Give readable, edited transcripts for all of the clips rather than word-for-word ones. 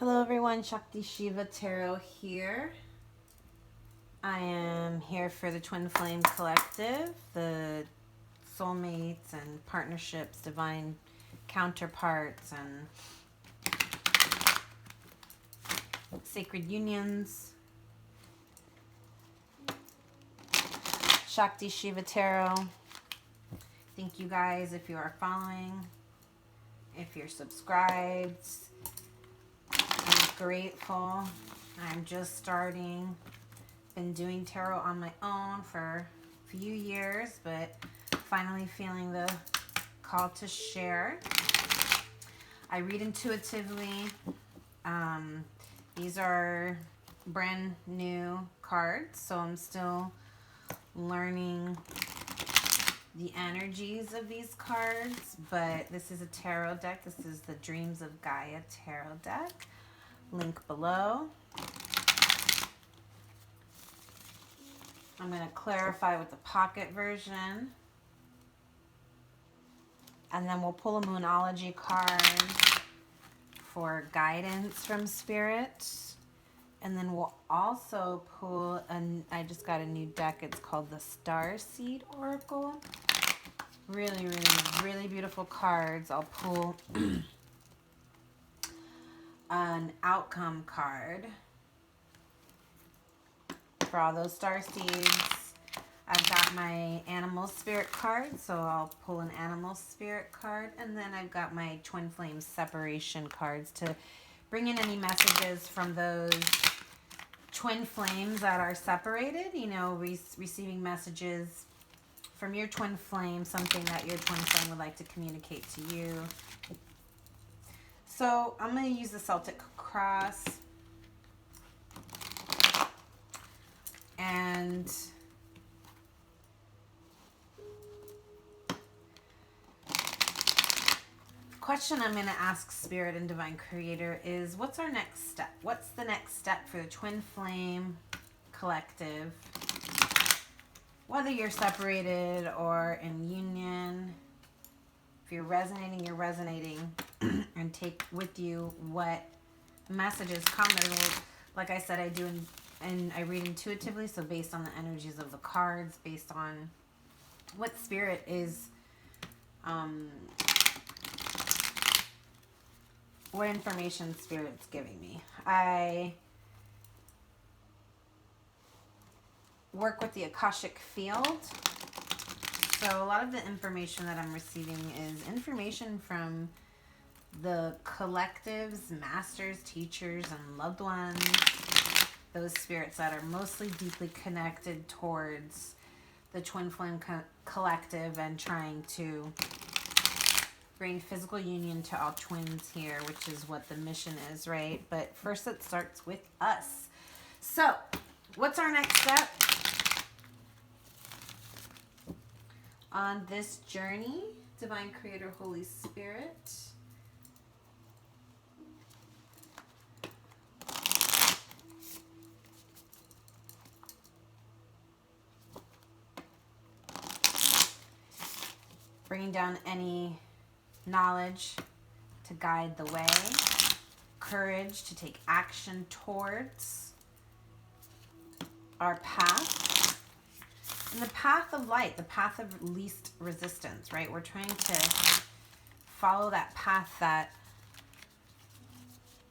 Hello everyone, ShaktiShivaTarot here. I am here for the Twin Flame Collective, the soulmates and partnerships, divine counterparts, and sacred unions. ShaktiShivaTarot. Thank you guys if you are following, if you're subscribed. I'm grateful. I'm just starting. Been doing tarot on my own for a few years, but finally feeling the call to share. I read intuitively. These are brand new cards, so I'm still learning the energies of these cards, but this is a tarot deck. This is the Dreams of Gaia tarot deck. Link below. I'm going to clarify with the pocket version. And then we'll pull a Moonology card for guidance from Spirit. And then we'll also pull, I just got a new deck. It's called the Starseed Oracle. Really, really, really beautiful cards. I'll pull an outcome card for all those star seeds. I've got my animal spirit card, so I'll pull an animal spirit card, and then I've got my twin flame separation cards to bring in any messages from those twin flames that are separated, you know, receiving messages from your twin flame, something that your twin flame would like to communicate to you. So I'm going to use the Celtic cross, and the question I'm going to ask Spirit and Divine Creator is, what's our next step? What's the next step for the Twin Flame Collective? Whether you're separated or in union, if you're resonating, you're resonating, and take with you what messages come. Like I said, I do, and I read intuitively, so based on the energies of the cards, based on what Spirit is, what information Spirit's giving me. I work with the Akashic field. So a lot of the information that I'm receiving is information from the collectives, masters, teachers, and loved ones. Those spirits that are mostly deeply connected towards the Twin Flame Collective and trying to bring physical union to all twins here, which is what the mission is, right? But first it starts with us. So, what's our next step on this journey? Divine Creator, Holy Spirit. Bringing down any knowledge to guide the way, courage to take action towards our path, and the path of light, the path of least resistance, right? We're trying to follow that path that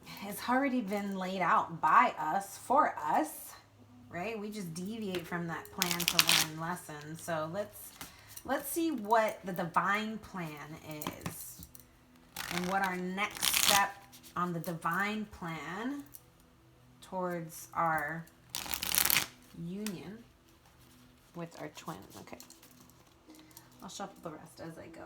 has already been laid out by us, for us, right? We just deviate from that plan to learn lessons. So let's see what the divine plan is and what our next step on the divine plan towards our union with our twin. Okay. I'll shuffle the rest as I go.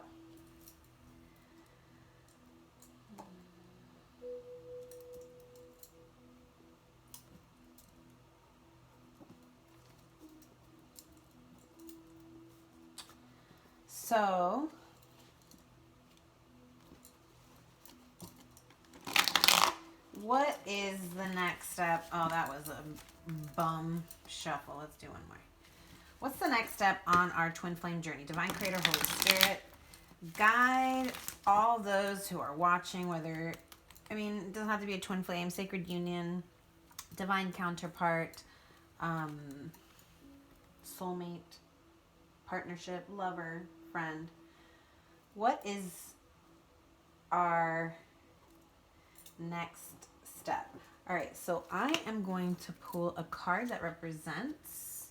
So, what is the next step? Oh, that was a bum shuffle. Let's do one more. What's the next step on our twin flame journey? Divine Creator, Holy Spirit, guide all those who are watching, whether I mean, it doesn't have to be a twin flame, sacred union, divine counterpart, soulmate, partnership, lover, friend. What is our next step? All right, so I am going to pull a card that represents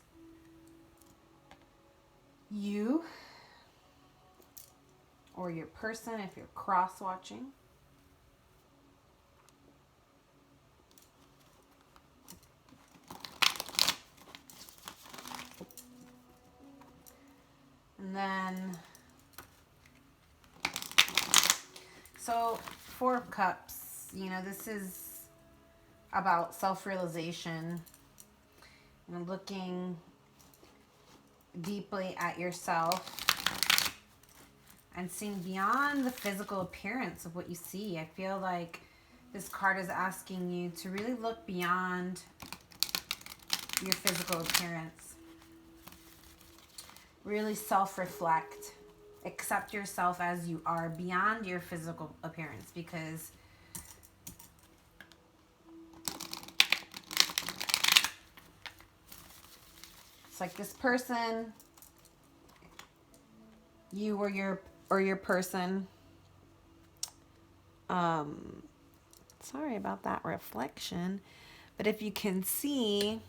you or your person if you're cross-watching. And then, so Four of Cups, you know, this is about self-realization and looking deeply at yourself and seeing beyond the physical appearance of what you see. I feel like this card is asking you to really look beyond your physical appearance. Really self-reflect. Accept yourself as you are beyond your physical appearance, because it's like this person, you or your person. Sorry about that reflection, but if you can see,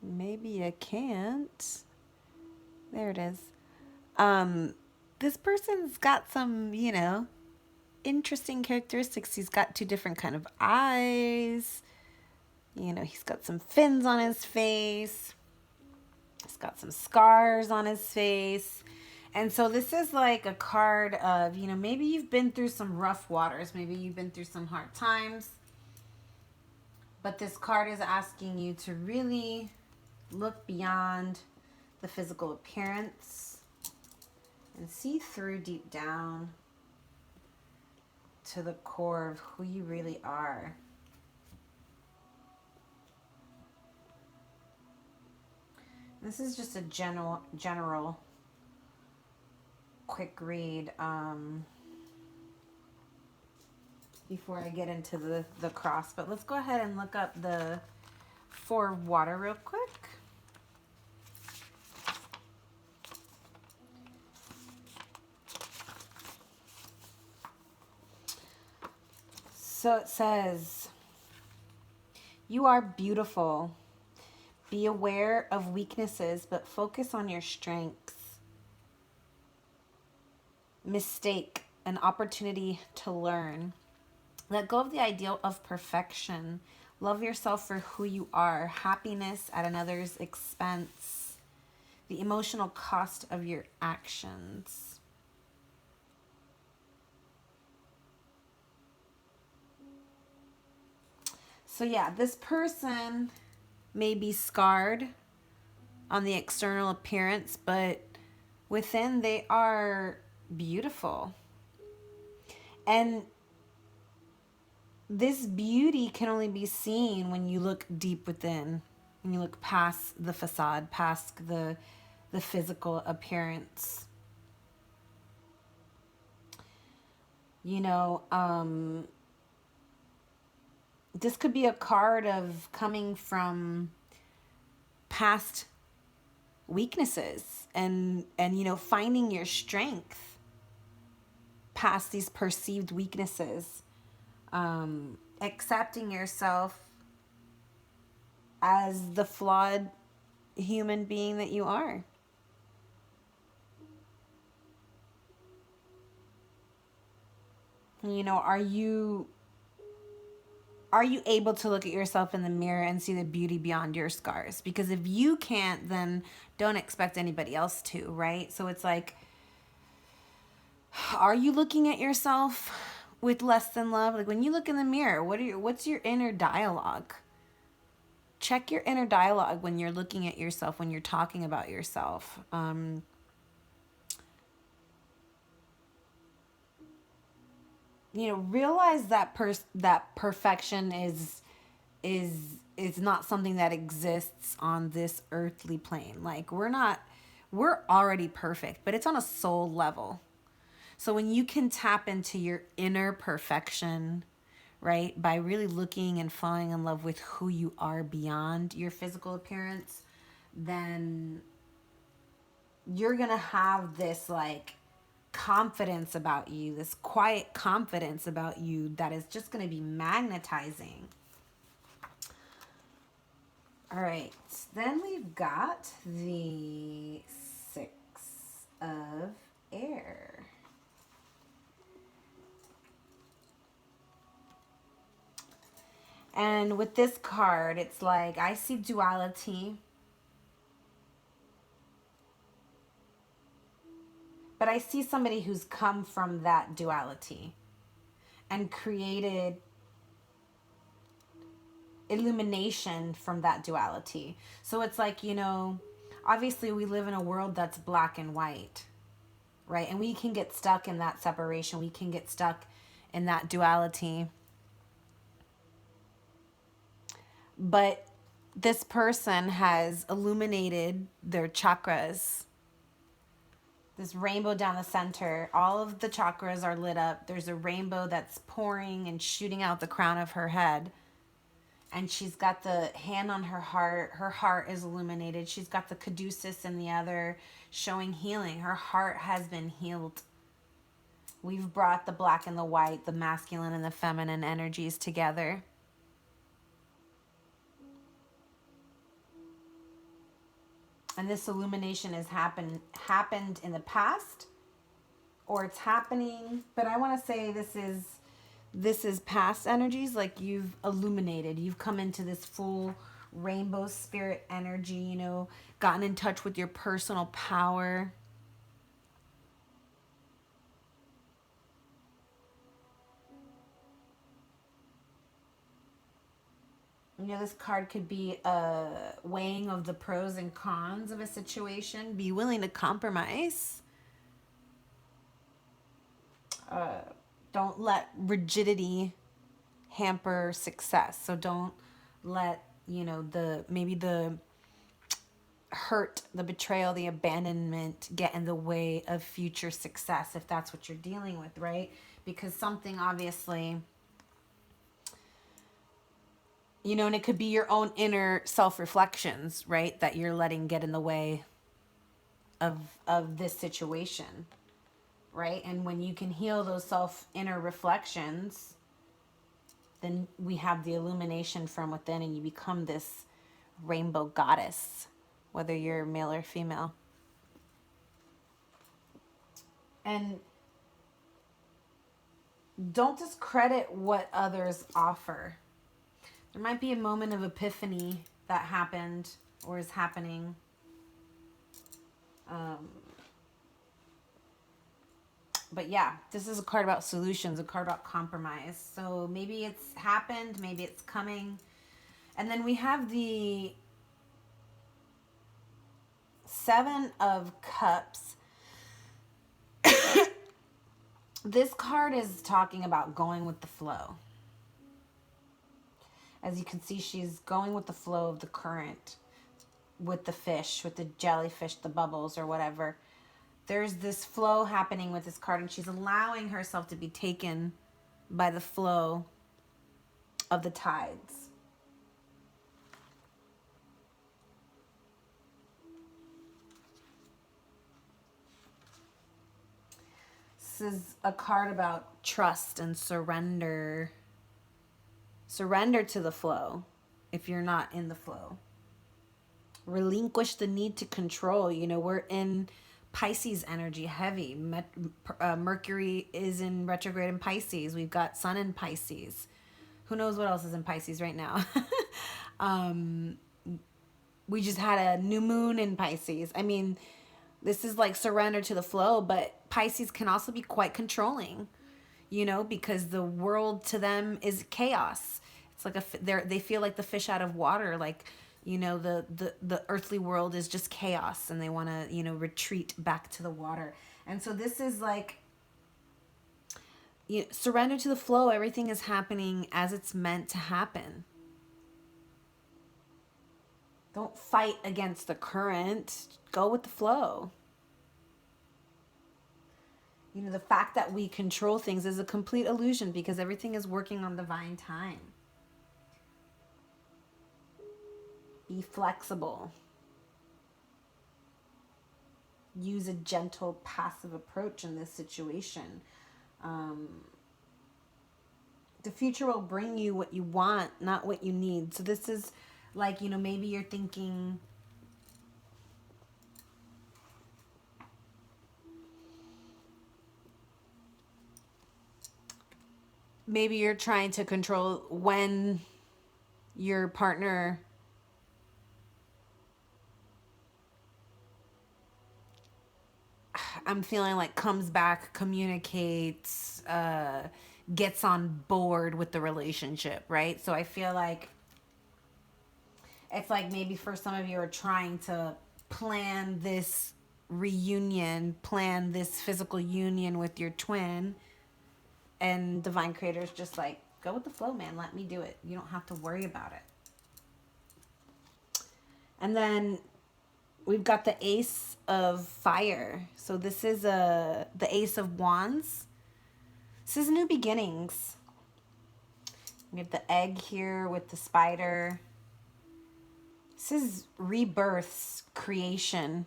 maybe you can't. There it is. This person's got some, you know, interesting characteristics. He's got two different kind of eyes. You know, he's got some fins on his face. He's got some scars on his face. And so this is like a card of, you know, maybe you've been through some rough waters. Maybe you've been through some hard times. But this card is asking you to really look beyond the physical appearance and see through deep down to the core of who you really are. This is just a general quick read before I get into the cross. But let's go ahead and look up the Four of Water real quick. So it says, you are beautiful. Be aware of weaknesses, but focus on your strengths. Mistake an opportunity to learn. Let go of the ideal of perfection. Love yourself for who you are. Happiness at another's expense. The emotional cost of your actions. So yeah, this person may be scarred on the external appearance, but within they are beautiful. And this beauty can only be seen when you look deep within, when you look past the facade, past the physical appearance. You know, this could be a card of coming from past weaknesses and you know, finding your strength past these perceived weaknesses. Accepting yourself as the flawed human being that you are. You know, are you able to look at yourself in the mirror and see the beauty beyond your scars? Because if you can't, then don't expect anybody else to, right? So it's like, are you looking at yourself with less than love? Like when you look in the mirror, what's your inner dialogue? Check your inner dialogue when you're looking at yourself, when you're talking about yourself. You know, realize that that perfection is not something that exists on this earthly plane. Like we're already perfect, but it's on a soul level. So when you can tap into your inner perfection, right, by really looking and falling in love with who you are beyond your physical appearance, then you're going to have this like confidence about you, this quiet confidence about you that is just going to be magnetizing. All right, then we've got the Six of Air. And with this card, it's like I see duality, but I see somebody who's come from that duality and created illumination from that duality. So it's like, you know, obviously we live in a world that's black and white, right? And we can get stuck in that separation. We can get stuck in that duality. But this person has illuminated their chakras. This rainbow down the center, all of the chakras are lit up. There's a rainbow that's pouring and shooting out the crown of her head. And she's got the hand on her heart. Her heart is illuminated. She's got the caduceus in the other, showing healing. Her heart has been healed. We've brought the black and the white, the masculine and the feminine energies together. And this illumination has happened in the past, or it's happening. But I want to say this is past energies. Like you've illuminated. You've come into this full rainbow spirit energy. You know, gotten in touch with your personal power. You know, this card could be a weighing of the pros and cons of a situation. Be willing to compromise. Don't let rigidity hamper success. So don't let, you know, maybe the hurt, the betrayal, the abandonment get in the way of future success if that's what you're dealing with, right? Because something obviously, you know, and it could be your own inner self-reflections, right, that you're letting get in the way of this situation, right? And when you can heal those inner reflections, then we have the illumination from within and you become this rainbow goddess, whether you're male or female. And don't discredit what others offer. There might be a moment of epiphany that happened or is happening. But yeah, this is a card about solutions, a card about compromise. So maybe it's happened, maybe it's coming. And then we have the Seven of Cups. This card is talking about going with the flow. As you can see, she's going with the flow of the current, with the fish, with the jellyfish, the bubbles or whatever. There's this flow happening with this card, and she's allowing herself to be taken by the flow of the tides. This is a card about trust and surrender. Surrender to the flow if you're not in the flow. Relinquish the need to control. You know, we're in Pisces energy, heavy. Mercury is in retrograde in Pisces. We've got Sun in Pisces. Who knows what else is in Pisces right now? We just had a new moon in Pisces. I mean, this is like surrender to the flow, but Pisces can also be quite controlling, you know, because the world to them is chaos. It's like they feel like the fish out of water, like, you know, the earthly world is just chaos and they want to, you know, retreat back to the water. And so this is like, you know, surrender to the flow. Everything is happening as it's meant to happen. Don't fight against the current. Go with the flow. You know, the fact that we control things is a complete illusion because everything is working on divine time. Be flexible. Use a gentle, passive approach in this situation. The future will bring you what you want, not what you need. So this is like, you know, maybe you're thinking, maybe you're trying to control when your partner I'm feeling like comes back, communicates, gets on board with the relationship, right? So I feel like it's like maybe for some of you are trying to plan this reunion, plan this physical union with your twin, and Divine Creator's just like, go with the flow, man. Let me do it. You don't have to worry about it. And then we've got the Ace of Fire. So this is the Ace of Wands. This is new beginnings. We have the egg here with the spider. This is rebirths, creation.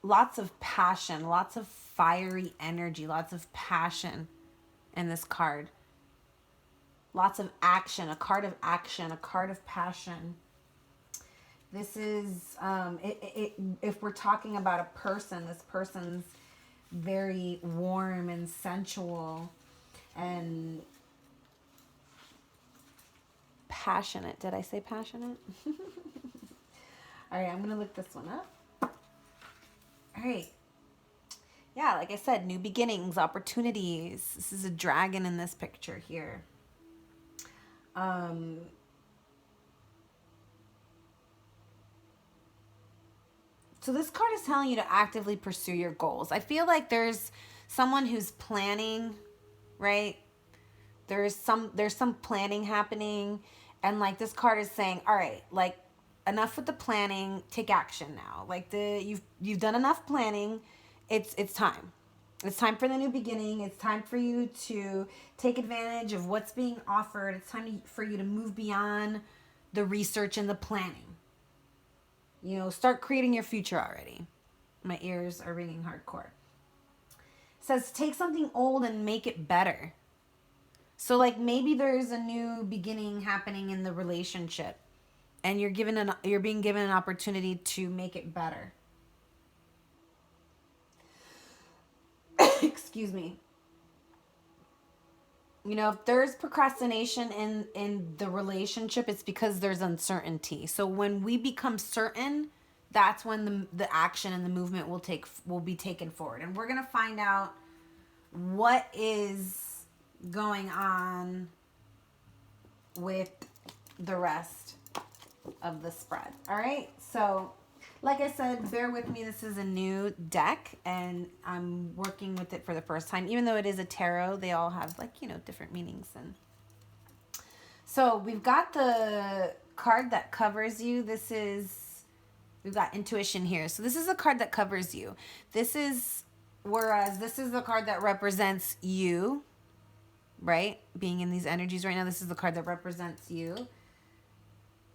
Lots of passion, lots of fiery energy, lots of passion in this card. Lots of action, a card of action, a card of passion. This is, if we're talking about a person, this person's very warm and sensual and passionate. Did I say passionate? All right, I'm going to look this one up. All right. Yeah, like I said, new beginnings, opportunities. This is a dragon in this picture here. So this card is telling you to actively pursue your goals. I feel like there's someone who's planning, right? There's some planning happening, and like this card is saying, all right, like enough with the planning, take action now. Like you've done enough planning. It's time. It's time for the new beginning. It's time for you to take advantage of what's being offered. It's time for you to move beyond the research and the planning. You know, start creating your future already. My ears are ringing hardcore. It says, take something old and make it better. So like maybe there's a new beginning happening in the relationship and you're being given an opportunity to make it better. Excuse me. You know, if there's procrastination in the relationship, it's because there's uncertainty. So when we become certain, that's when the action and the movement will be taken forward. And we're going to find out what is going on with the rest of the spread. All right. So like I said, bear with me. This is a new deck and I'm working with it for the first time. Even though it is a tarot, they all have like, you know, different meanings. And so we've got the card that covers you. We've got intuition here. So this is a card that covers you. Whereas this is the card that represents you, right? Being in these energies right now, this is the card that represents you.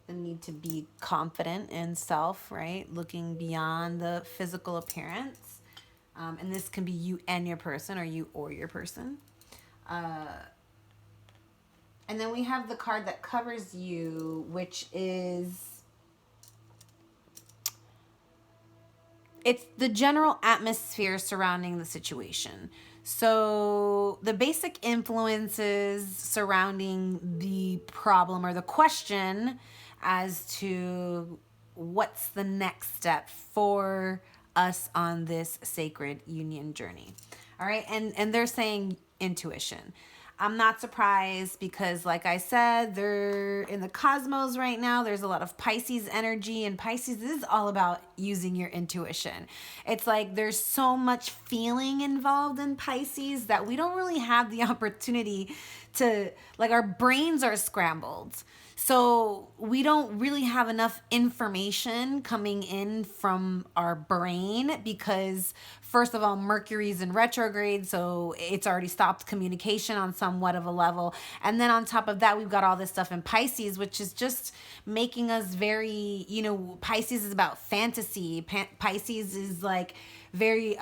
The need to be confident in self, right? Looking beyond the physical appearance. And this can be you and your person, or you or your person. And then we have the card that covers you, which is, it's the general atmosphere surrounding the situation. So the basic influences surrounding the problem or the question as to what's the next step for us on this sacred union journey. All right. And they're saying intuition. I'm not surprised because like I said, they're in the cosmos right now. There's a lot of Pisces energy, and Pisces is all about using your intuition. It's like there's so much feeling involved in Pisces that we don't really have the opportunity to, like, our brains are scrambled. So we don't really have enough information coming in from our brain because, first of all, Mercury's in retrograde, so it's already stopped communication on somewhat of a level. And then on top of that, we've got all this stuff in Pisces, which is just making us very, Pisces is about fantasy. Pisces is like very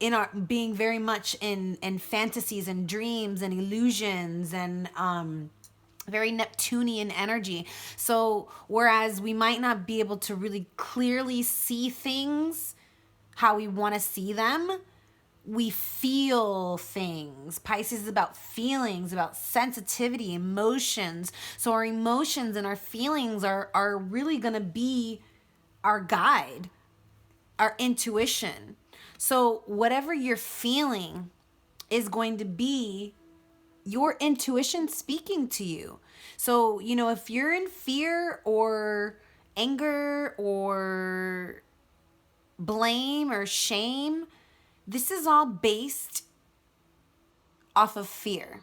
in our being very much in fantasies and dreams and illusions and very Neptunian energy. So whereas we might not be able to really clearly see things how we want to see them, we feel things. Pisces is about feelings, about sensitivity, emotions. So our emotions and our feelings are really going to be our guide, our intuition. So whatever you're feeling is going to be your intuition speaking to you. So, if you're in fear or anger or blame or shame, this is all based off of fear.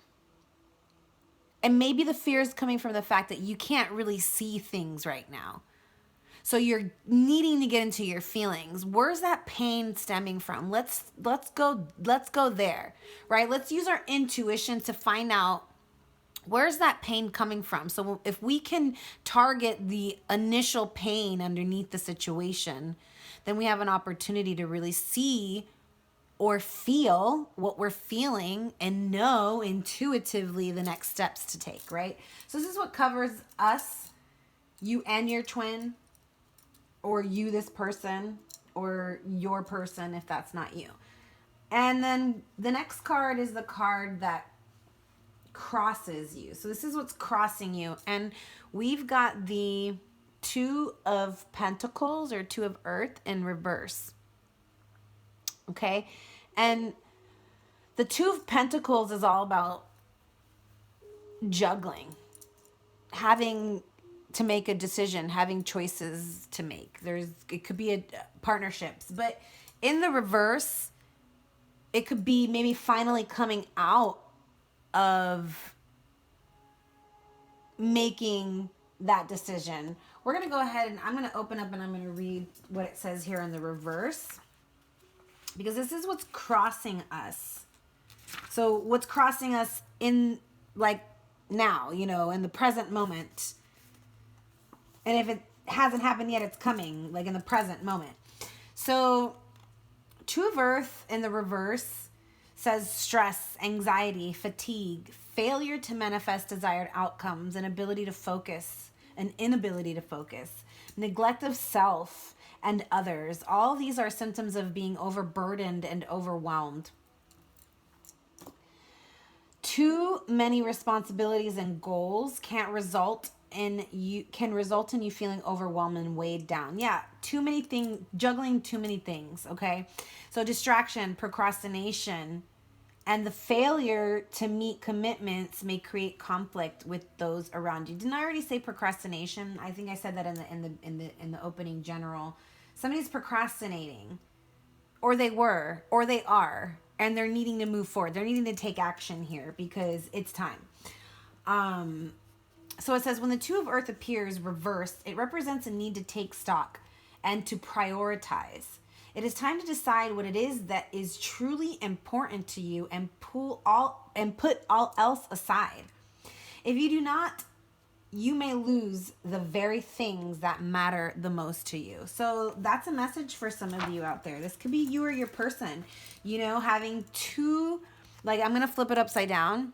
And maybe the fear is coming from the fact that you can't really see things right now. So you're needing to get into your feelings. Where's that pain stemming from? Let's go there, right? Let's use our intuition to find out where's that pain coming from. So if we can target the initial pain underneath the situation, then we have an opportunity to really see or feel what we're feeling and know intuitively the next steps to take, right? So this is what covers us, you and your twin, or you, this person, or your person if that's not you. And then the next card is the card that crosses you. So this is what's crossing you. And we've got the Two of Pentacles or Two of Earth in reverse. Okay? And the Two of Pentacles is all about juggling, having to make a decision, having choices to make. It could be partnerships, but in the reverse, it could be maybe finally coming out of making that decision. We're going to go ahead and I'm going to open up and I'm going to read what it says here in the reverse, because this is what's crossing us. So what's crossing us in like now, in the present moment. And if it hasn't happened yet, it's coming, like in the present moment. So, Two of Earth in the reverse says stress, anxiety, fatigue, failure to manifest desired outcomes, an inability to focus, neglect of self and others. All these are symptoms of being overburdened and overwhelmed. Too many responsibilities and goals can result in you feeling overwhelmed and weighed down. Yeah, too many things, juggling too many things, okay? So distraction, procrastination, and the failure to meet commitments may create conflict with those around you. Didn't I already say procrastination? I think I said that in the opening general. Somebody's procrastinating, or they were, or they are, and they're needing to move forward. They're needing to take action here because it's time. So it says, when the Two of Earth appears reversed, it represents a need to take stock and to prioritize. It is time to decide what it is that is truly important to you and put all else aside. If you do not, you may lose the very things that matter the most to you. So that's a message for some of you out there. This could be you or your person, having two, like I'm going to flip it upside down.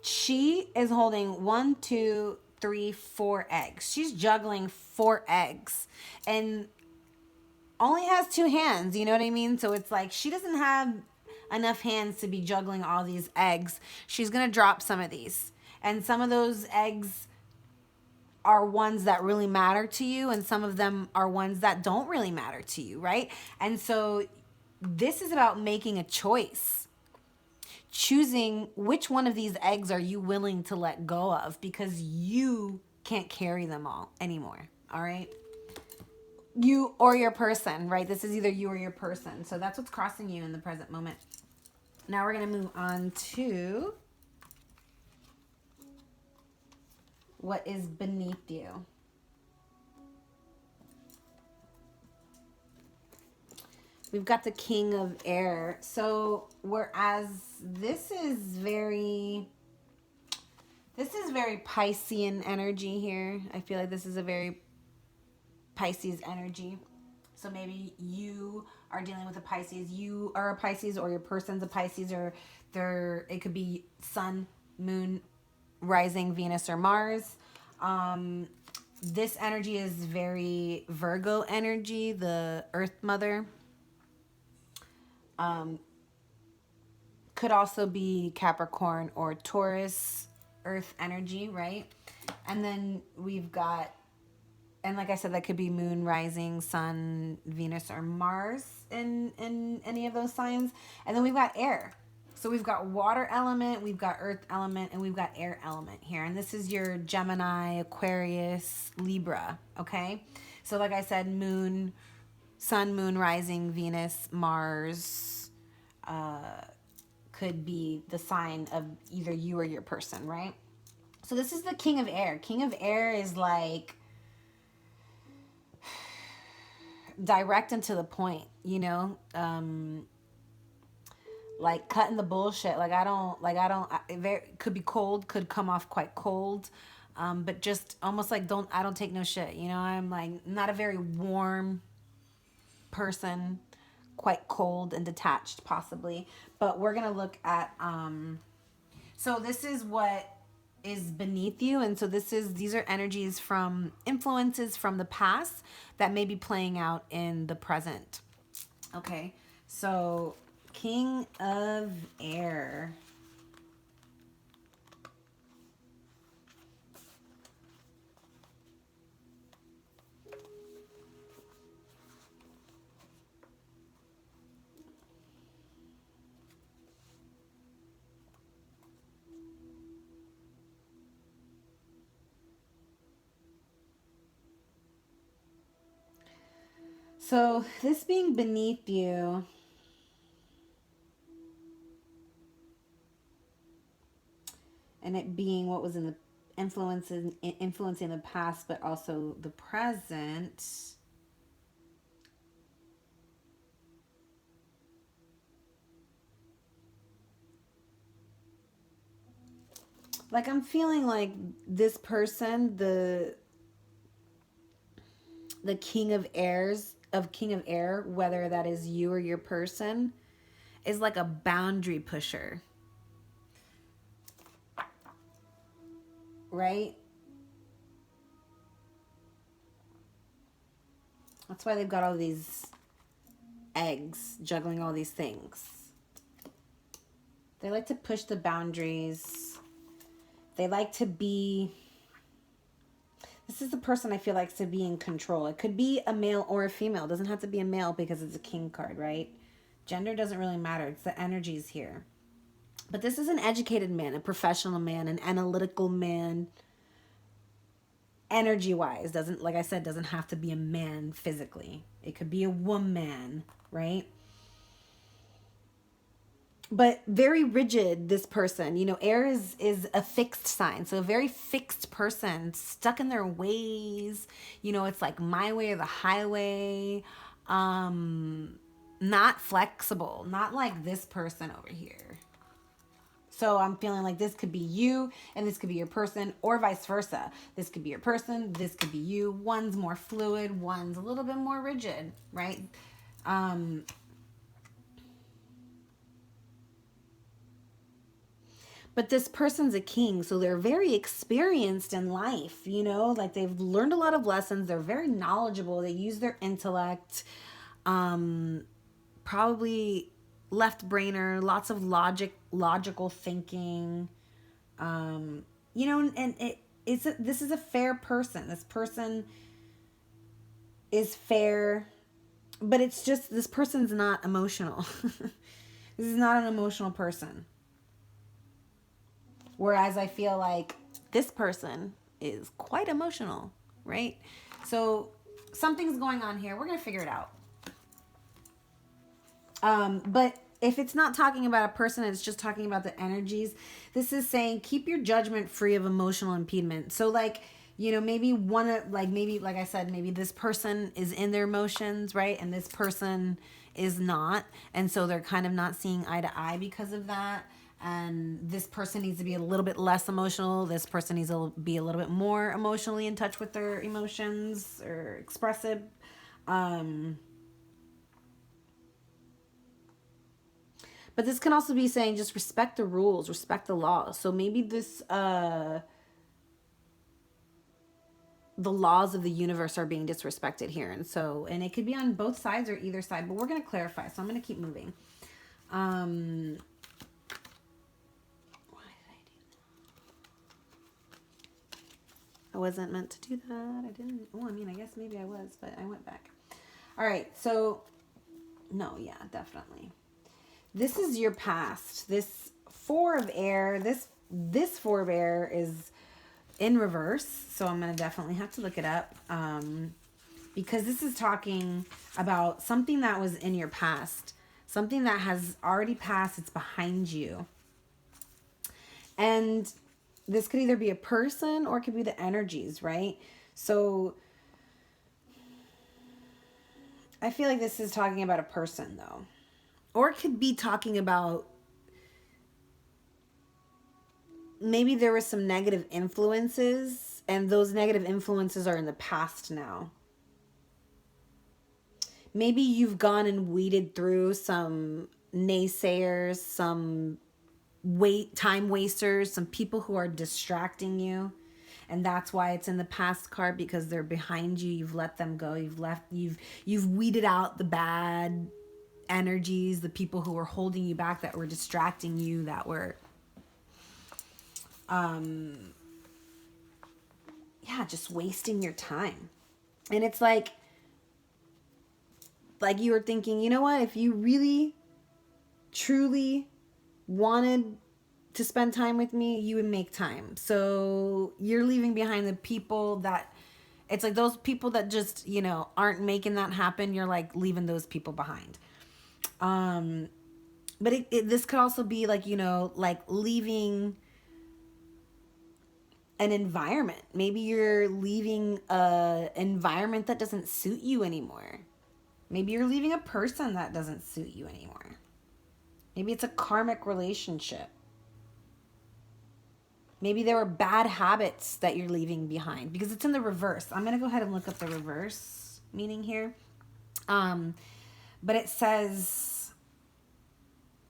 She is holding 1, 2, 3, 4 eggs. She's juggling 4 eggs and only has 2 hands. You know what I mean? So it's like she doesn't have enough hands to be juggling all these eggs. She's going to drop some of these. And some of those eggs are ones that really matter to you. And some of them are ones that don't really matter to you, right? And so this is about making a choice. Choosing which one of these eggs are you willing to let go of because you can't carry them all anymore. All right. You or your person, right? This is either you or your person. So that's what's crossing you in the present moment. Now we're going to move on to What is beneath you? We've got the King of Air. So whereas this is very Piscean energy here. I feel like this is a very Pisces energy. So maybe you are dealing with a Pisces. You are a Pisces, or your person's a Pisces, or it could be Sun, Moon, rising, Venus, or Mars. This energy is very Virgo energy, the Earth Mother. Could also be Capricorn or Taurus, Earth energy, right? And then we've got, and like I said, that could be Moon, rising, Sun, Venus, or Mars in any of those signs. And then we've got air. So we've got water element, we've got earth element, and we've got air element here. And this is your Gemini, Aquarius, Libra, okay? So like I said, Moon, Sun, Moon, rising, Venus, Mars, could be the sign of either you or your person, right? So this is the King of Air. King of Air is like direct and to the point, you know? Like cutting the bullshit. It could be cold, could come off quite cold. But just almost like I don't take no shit. You know, I'm like not a very warm person, quite cold and detached possibly. But we're going to look at, so this is what is beneath you. And so these are energies from influences from the past that may be playing out in the present. Okay. So King of Air. So this being beneath you, and it being what was in the influencing the past, but also the present. Like I'm feeling like this person, the King of Air, whether that is you or your person, is like a boundary pusher. Right? That's why they've got all these eggs juggling all these things. They like to push the boundaries. They like to be... This is the person I feel likes to be in control. It could be a male or a female. It doesn't have to be a male because it's a king card, right? Gender doesn't really matter. It's the energies here. But this is an educated man, a professional man, an analytical man. Energy-wise, like I said, doesn't have to be a man physically. It could be a woman, right? But very rigid, this person. You know, air is a fixed sign. So a very fixed person, stuck in their ways. You know, it's like my way or the highway. Not flexible. Not like this person over here. So I'm feeling like this could be you and this could be your person, or vice versa. This could be your person, this could be you. One's more fluid, one's a little bit more rigid, right? But this person's a king, so they're very experienced in life, you know? Like they've learned a lot of lessons. They're very knowledgeable. They use their intellect. Probably left brainer, lots of logical thinking. You know, and this is a fair person. This person is fair, but it's just this person's not emotional. This is not an emotional person. Whereas I feel like this person is quite emotional, right? So something's going on here. We're going to figure it out. But if it's not talking about a person, it's just talking about the energies. This is saying keep your judgment free of emotional impediment. So like, you know, maybe maybe like I said, maybe this person is in their emotions, right? And this person is not. And so they're kind of not seeing eye to eye because of that. And this person needs to be a little bit less emotional. This person needs to be a little bit more emotionally in touch with their emotions or expressive. But this can also be saying just respect the rules, respect the laws. So maybe this, the laws of the universe are being disrespected here. And so, and it could be on both sides or either side, but we're going to clarify. So I'm going to keep moving. Why did I do that? I wasn't meant to do that. I didn't. Oh, I mean, I guess maybe I was, but I went back. All right. So, no, yeah, definitely. This is your past. This Four of Air, this Four of Air is in reverse. So I'm going to definitely have to look it up. Because this is talking about something that was in your past. Something that has already passed. It's behind you. And this could either be a person or it could be the energies, right? So I feel like this is talking about a person though. Or it could be talking about maybe there were some negative influences and those negative influences are in the past now. Maybe you've gone and weeded through some naysayers, some time wasters, some people who are distracting you. And that's why it's in the past card, because they're behind you. You've let them go. You've weeded out the bad energies, the people who were holding you back, that were distracting you, that were just wasting your time. And it's like you were thinking, you know what, if you really truly wanted to spend time with me, you would make time. So you're leaving behind the people that, it's like those people that just, you know, aren't making that happen. You're like leaving those people behind. But this could also be like, you know, like leaving an environment. Maybe you're leaving a environment that doesn't suit you anymore. Maybe you're leaving a person that doesn't suit you anymore. Maybe it's a karmic relationship. Maybe there were bad habits that you're leaving behind, because it's in the reverse. I'm going to go ahead and look up the reverse meaning here. But it says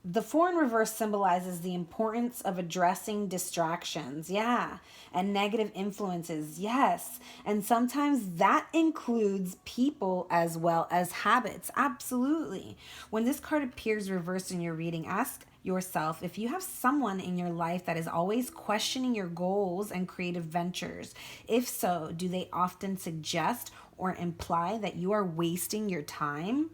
the 4 in reverse symbolizes the importance of addressing distractions. Yeah. And negative influences. Yes. And sometimes that includes people as well as habits. Absolutely. When this card appears reversed in your reading, ask yourself if you have someone in your life that is always questioning your goals and creative ventures. If so, do they often suggest or imply that you are wasting your time?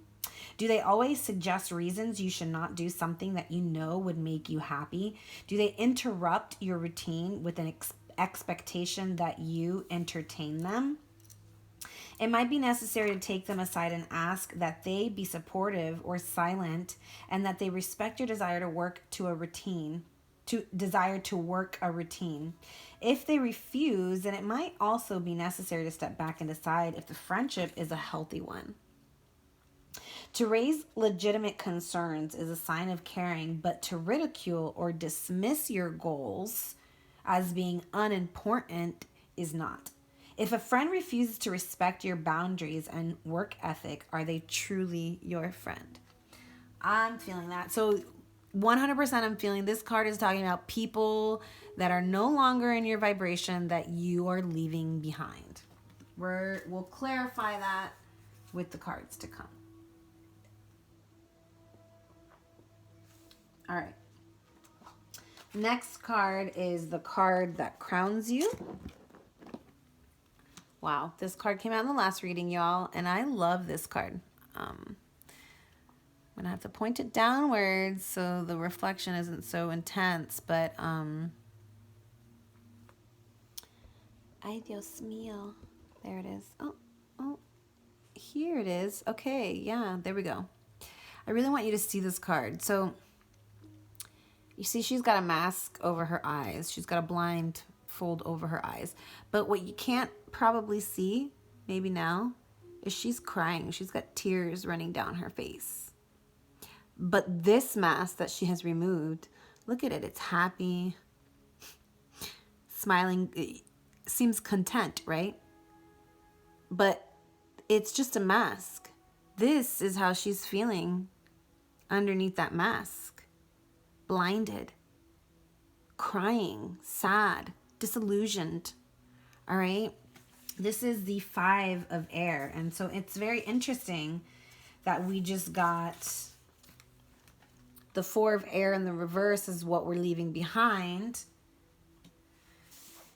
Do they always suggest reasons you should not do something that you know would make you happy? Do they interrupt your routine with an expectation that you entertain them? It might be necessary to take them aside and ask that they be supportive or silent, and that they respect your desire to work a routine. If they refuse, then it might also be necessary to step back and decide if the friendship is a healthy one. To raise legitimate concerns is a sign of caring, but to ridicule or dismiss your goals as being unimportant is not. If a friend refuses to respect your boundaries and work ethic, are they truly your friend? I'm feeling that. So 100% I'm feeling this card is talking about people that are no longer in your vibration that you are leaving behind. We'll clarify that with the cards to come. All right. Next card is the card that crowns you. Wow, this card came out in the last reading, y'all, and I love this card. I'm going to have to point it downwards so the reflection isn't so intense, but ay, Dios mío. There it is. Oh, here it is. Okay, yeah, there we go. I really want you to see this card. So you see she's got a mask over her eyes. She's got a blind fold over her eyes. But what you can't probably see, maybe now, is she's crying. She's got tears running down her face. But this mask that she has removed, look at it. It's happy, smiling. It seems content, right? But it's just a mask. This is how she's feeling underneath that mask. Blinded, crying, sad, disillusioned. All right? This is the 5 of air. And so it's very interesting that we just got the 4 of air in the reverse is what we're leaving behind.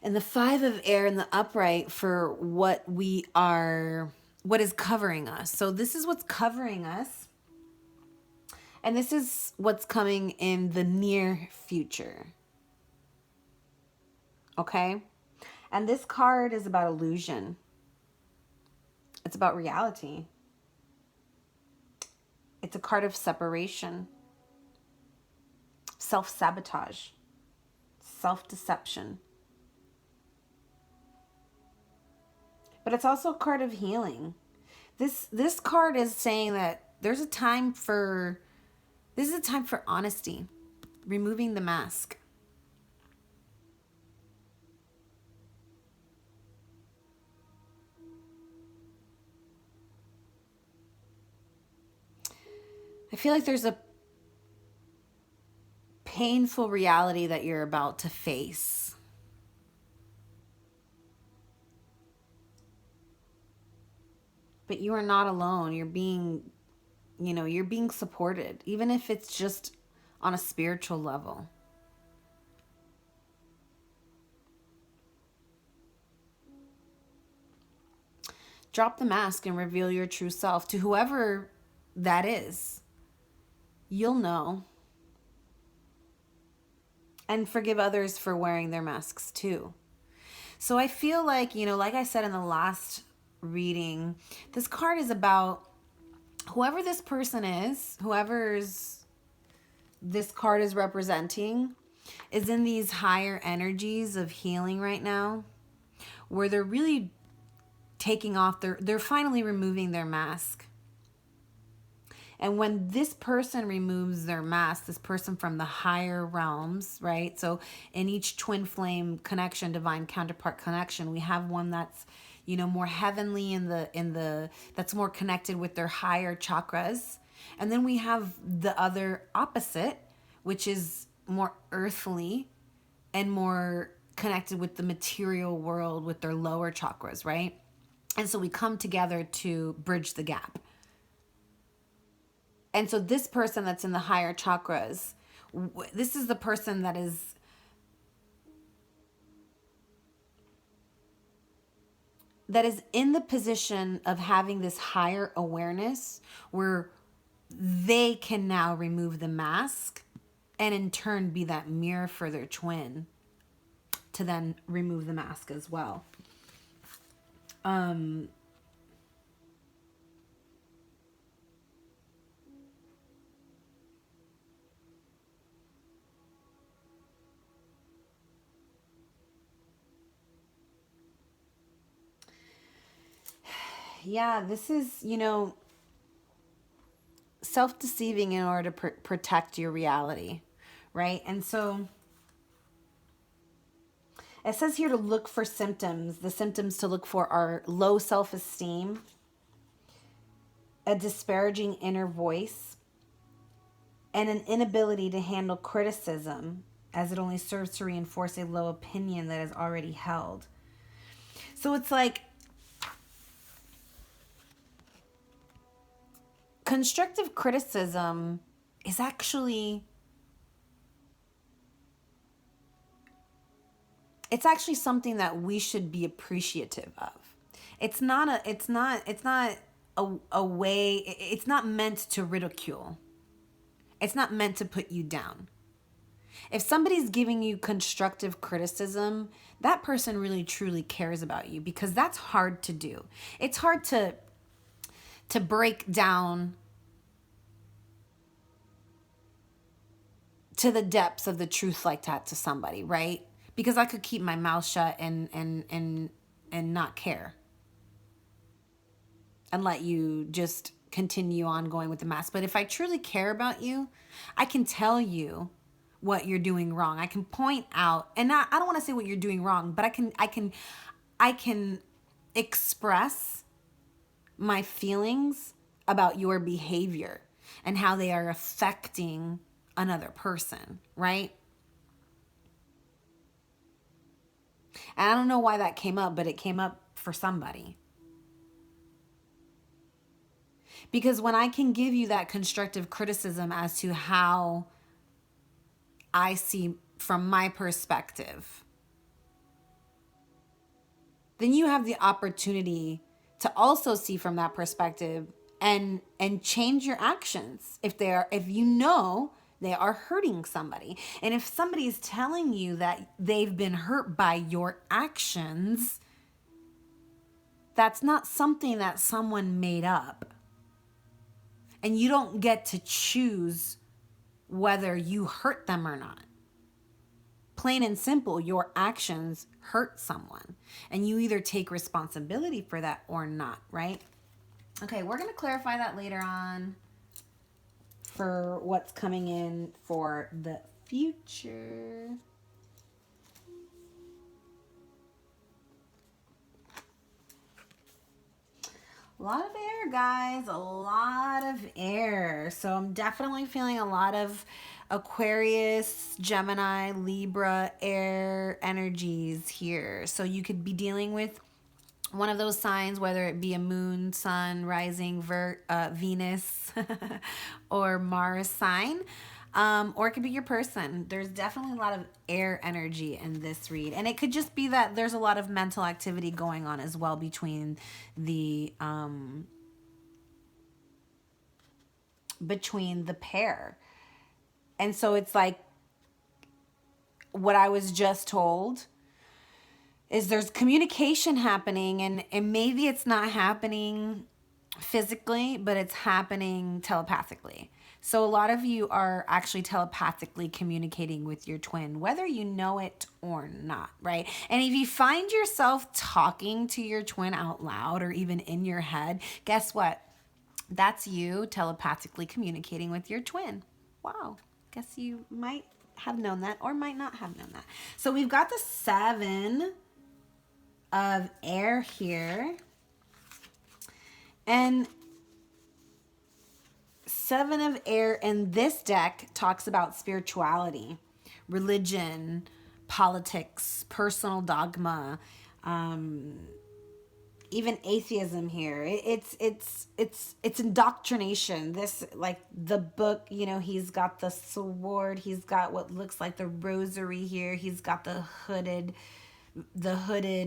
And the 5 of air in the upright for what we are, what is covering us. So this is what's covering us. And this is what's coming in the near future. Okay? And this card is about illusion. It's about reality. It's a card of separation, self-sabotage, self-deception. But it's also a card of healing. This card is saying that there's a time for, this is a time for honesty, removing the mask. I feel like there's a painful reality that you're about to face. But you are not alone. You're being, you're being supported, even if it's just on a spiritual level. Drop the mask and reveal your true self to whoever that is. You'll know. And forgive others for wearing their masks too. So I feel like, like I said in the last reading, this card is about whoever this person is, whoever's this card is representing, is in these higher energies of healing right now, where they're really taking off, they're finally removing their mask. And when this person removes their mask, this person from the higher realms, right? So in each twin flame connection, divine counterpart connection, we have one that's, more heavenly in the that's more connected with their higher chakras. And then we have the other opposite, which is more earthly and more connected with the material world with their lower chakras, right? And so we come together to bridge the gap. And so this person that's in the higher chakras, this is the person that is in the position of having this higher awareness where they can now remove the mask and in turn be that mirror for their twin to then remove the mask as well. Yeah, this is, self-deceiving in order to protect your reality, right? And so it says here to look for symptoms. The symptoms to look for are low self-esteem, a disparaging inner voice, and an inability to handle criticism, as it only serves to reinforce a low opinion that is already held. So it's like constructive criticism is actually, it's actually something that we should be appreciative of. It's not a way, it's not meant to ridicule. It's not meant to put you down. If somebody's giving you constructive criticism, that person really truly cares about you, because that's hard to do. It's hard to break down to the depths of the truth like that to somebody, right? Because I could keep my mouth shut and not care and let you just continue on going with the mask. But if I truly care about you, I can tell you what you're doing wrong. I can point out, and I don't want to say what you're doing wrong, but I can express my feelings about your behavior and how they are affecting another person, right? And I don't know why that came up, but it came up for somebody. Because when I can give you that constructive criticism as to how I see from my perspective, then you have the opportunity to also see from that perspective and change your actions if you know they are hurting somebody. And if somebody is telling you that they've been hurt by your actions, that's not something that someone made up. And you don't get to choose whether you hurt them or not. Plain and simple, your actions hurt someone. And you either take responsibility for that or not, right? Okay, we're going to clarify that later on for what's coming in for the future. A lot of air, guys. A lot of air. So I'm definitely feeling a lot of Aquarius, Gemini, Libra, air energies here. So you could be dealing with one of those signs, whether it be a moon, sun, rising, Venus, or Mars sign. Or it could be your person. There's definitely a lot of air energy in this read. And it could just be that there's a lot of mental activity going on as well between the pair. And so it's like what I was just told is there's communication happening, and maybe it's not happening physically, but it's happening telepathically. So a lot of you are actually telepathically communicating with your twin, whether you know it or not, right? And if you find yourself talking to your twin out loud or even in your head, guess what? That's you telepathically communicating with your twin. Wow. Guess you might have known that or might not have known that. So we've got the 7 of air here. And 7 of air in this deck talks about spirituality, religion, politics, personal dogma, even atheism here. It's indoctrination. This, like the book, you know, he's got the sword, he's got what looks like the rosary here, he's got the hooded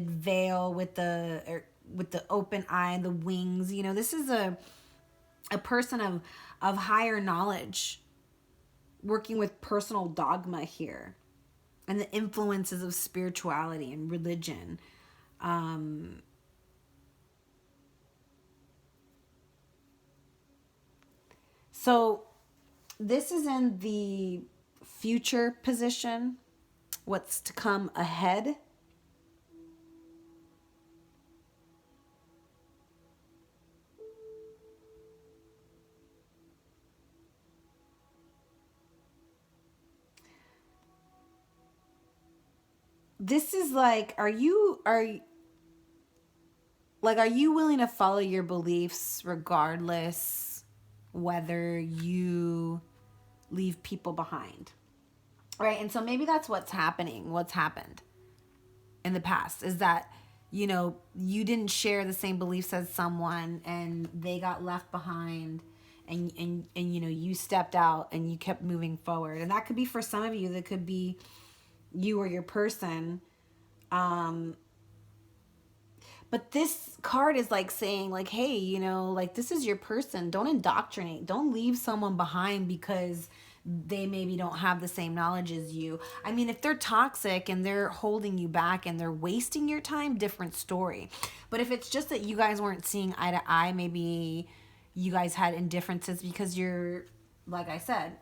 veil with the open eye, the wings. You know, this is a person of higher knowledge working with personal dogma here and the influences of spirituality and religion. So this is in the future position, what's to come ahead. This is like, are you willing to follow your beliefs regardless whether you leave people behind? Right? And so maybe that's what's happened in the past, is that, you know, you didn't share the same beliefs as someone and they got left behind, and you know, you stepped out and you kept moving forward. And that could be for some of you, that could be you or your person. But this card is like saying, like, hey, you know, like, this is your person. Don't indoctrinate. Don't leave someone behind because they maybe don't have the same knowledge as you. I mean, if they're toxic and they're holding you back and they're wasting your time, different story. But if it's just that you guys weren't seeing eye to eye, maybe you guys had indifferences because you're, like I said,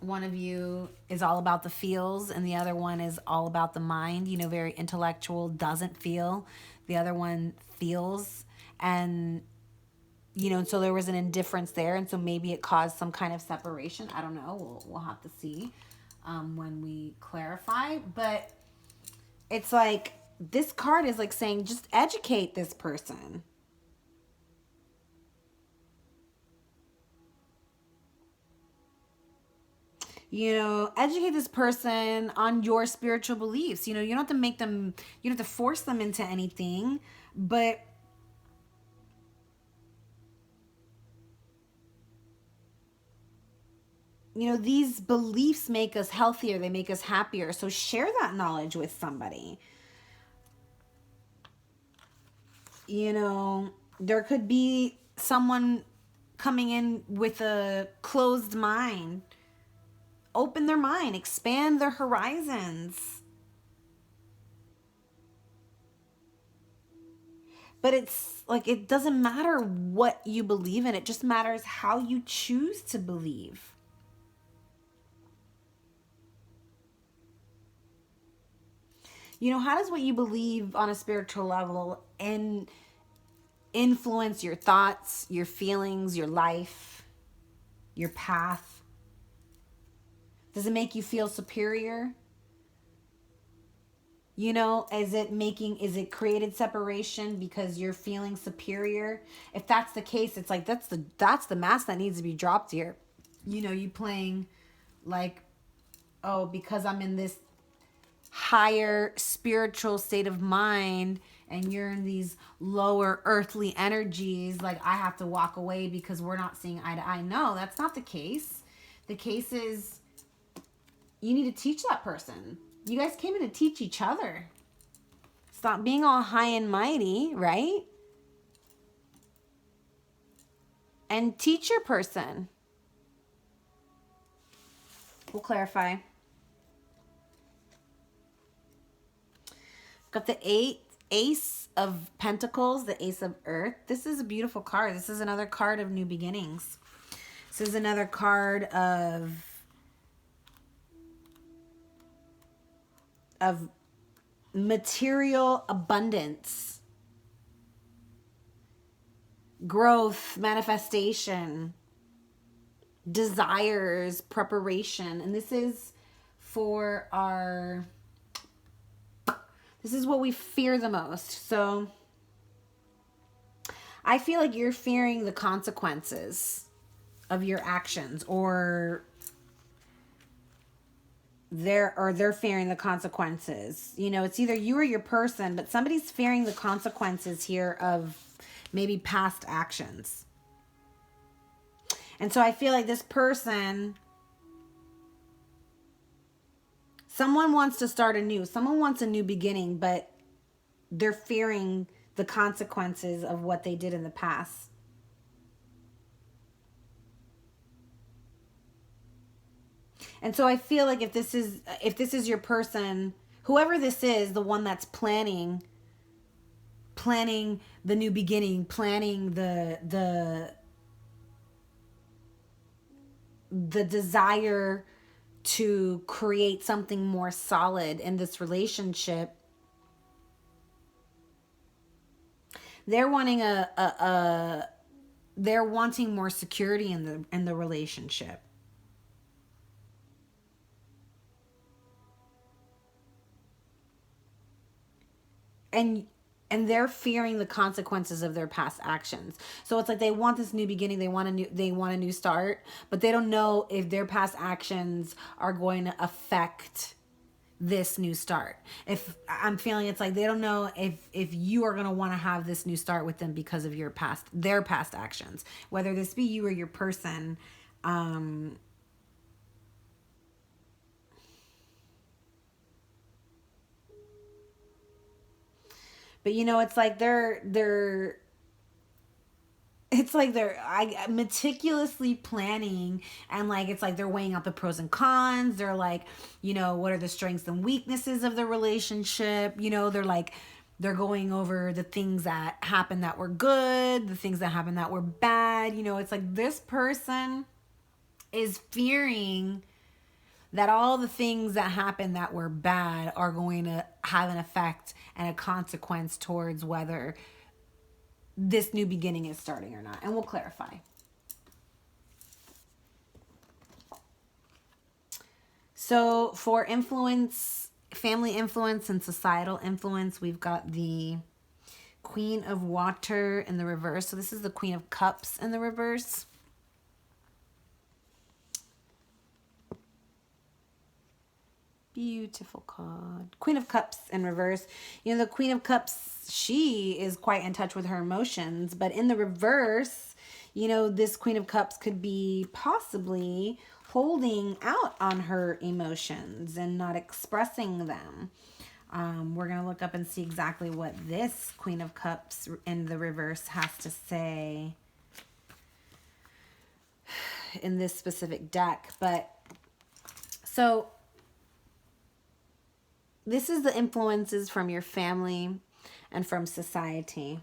one of you is all about the feels and the other one is all about the mind, you know, very intellectual, doesn't feel. The other one feels. And, you know, so there was an indifference there. And so maybe it caused some kind of separation. I don't know. We'll have to see when we clarify. But it's like, this card is like saying, just educate this person. You know, educate this person on your spiritual beliefs. You know, you don't have to make them, you don't have to force them into anything, but you know, these beliefs make us healthier, they make us happier. So share that knowledge with somebody. You know, there could be someone coming in with a closed mind. Open their mind, expand their horizons. But it's like, it doesn't matter what you believe in. It just matters how you choose to believe. You know, how does what you believe on a spiritual level and influence your thoughts, your feelings, your life, your path? Does it make you feel superior? You know, is it created separation because you're feeling superior? If that's the case, it's like, that's the mask that needs to be dropped here. You know, you playing like, oh, because I'm in this higher spiritual state of mind and you're in these lower earthly energies, like I have to walk away because we're not seeing eye to eye. No, that's not the case. The case is, you need to teach that person. You guys came in to teach each other. Stop being all high and mighty, right? And teach your person. We'll clarify. Got the Ace of Pentacles, the Ace of Earth. This is a beautiful card. This is another card of new beginnings. This is another card of material abundance, growth, manifestation, desires, preparation. And this is for our, this is what we fear the most. So I feel like you're fearing the consequences of your actions, or they're fearing the consequences. You know, it's either you or your person, but somebody's fearing the consequences here of maybe past actions. And so I feel like this person, someone wants to start anew. Someone wants a new beginning, but they're fearing the consequences of what they did in the past. And so I feel like if this is your person, whoever this is, the one that's planning the new beginning, planning the desire to create something more solid in this relationship, they're wanting they're wanting more security in the relationship. And they're fearing the consequences of their past actions. So it's like they want this new beginning, they want a new start, but they don't know if their past actions are going to affect this new start. If I'm feeling, it's like they don't know if you are going to want to have this new start with them because of their past actions, whether this be you or your person. But you know, it's like they're meticulously planning, and like it's like they're weighing out the pros and cons. They're like, you know, what are the strengths and weaknesses of the relationship? You know, they're going over the things that happened that were good, the things that happened that were bad. You know, it's like this person is fearing that all the things that happened that were bad are going to have an effect and a consequence towards whether this new beginning is starting or not. And we'll clarify. So for influence, family influence and societal influence, we've got the Queen of Water in the reverse. So this is the Queen of Cups in the reverse. Beautiful card. Queen of Cups in reverse. You know, the Queen of Cups, she is quite in touch with her emotions. But in the reverse, you know, this Queen of Cups could be possibly holding out on her emotions and not expressing them. We're going to look up and see exactly what this Queen of Cups in the reverse has to say in this specific deck. But so this is the influences from your family and from society.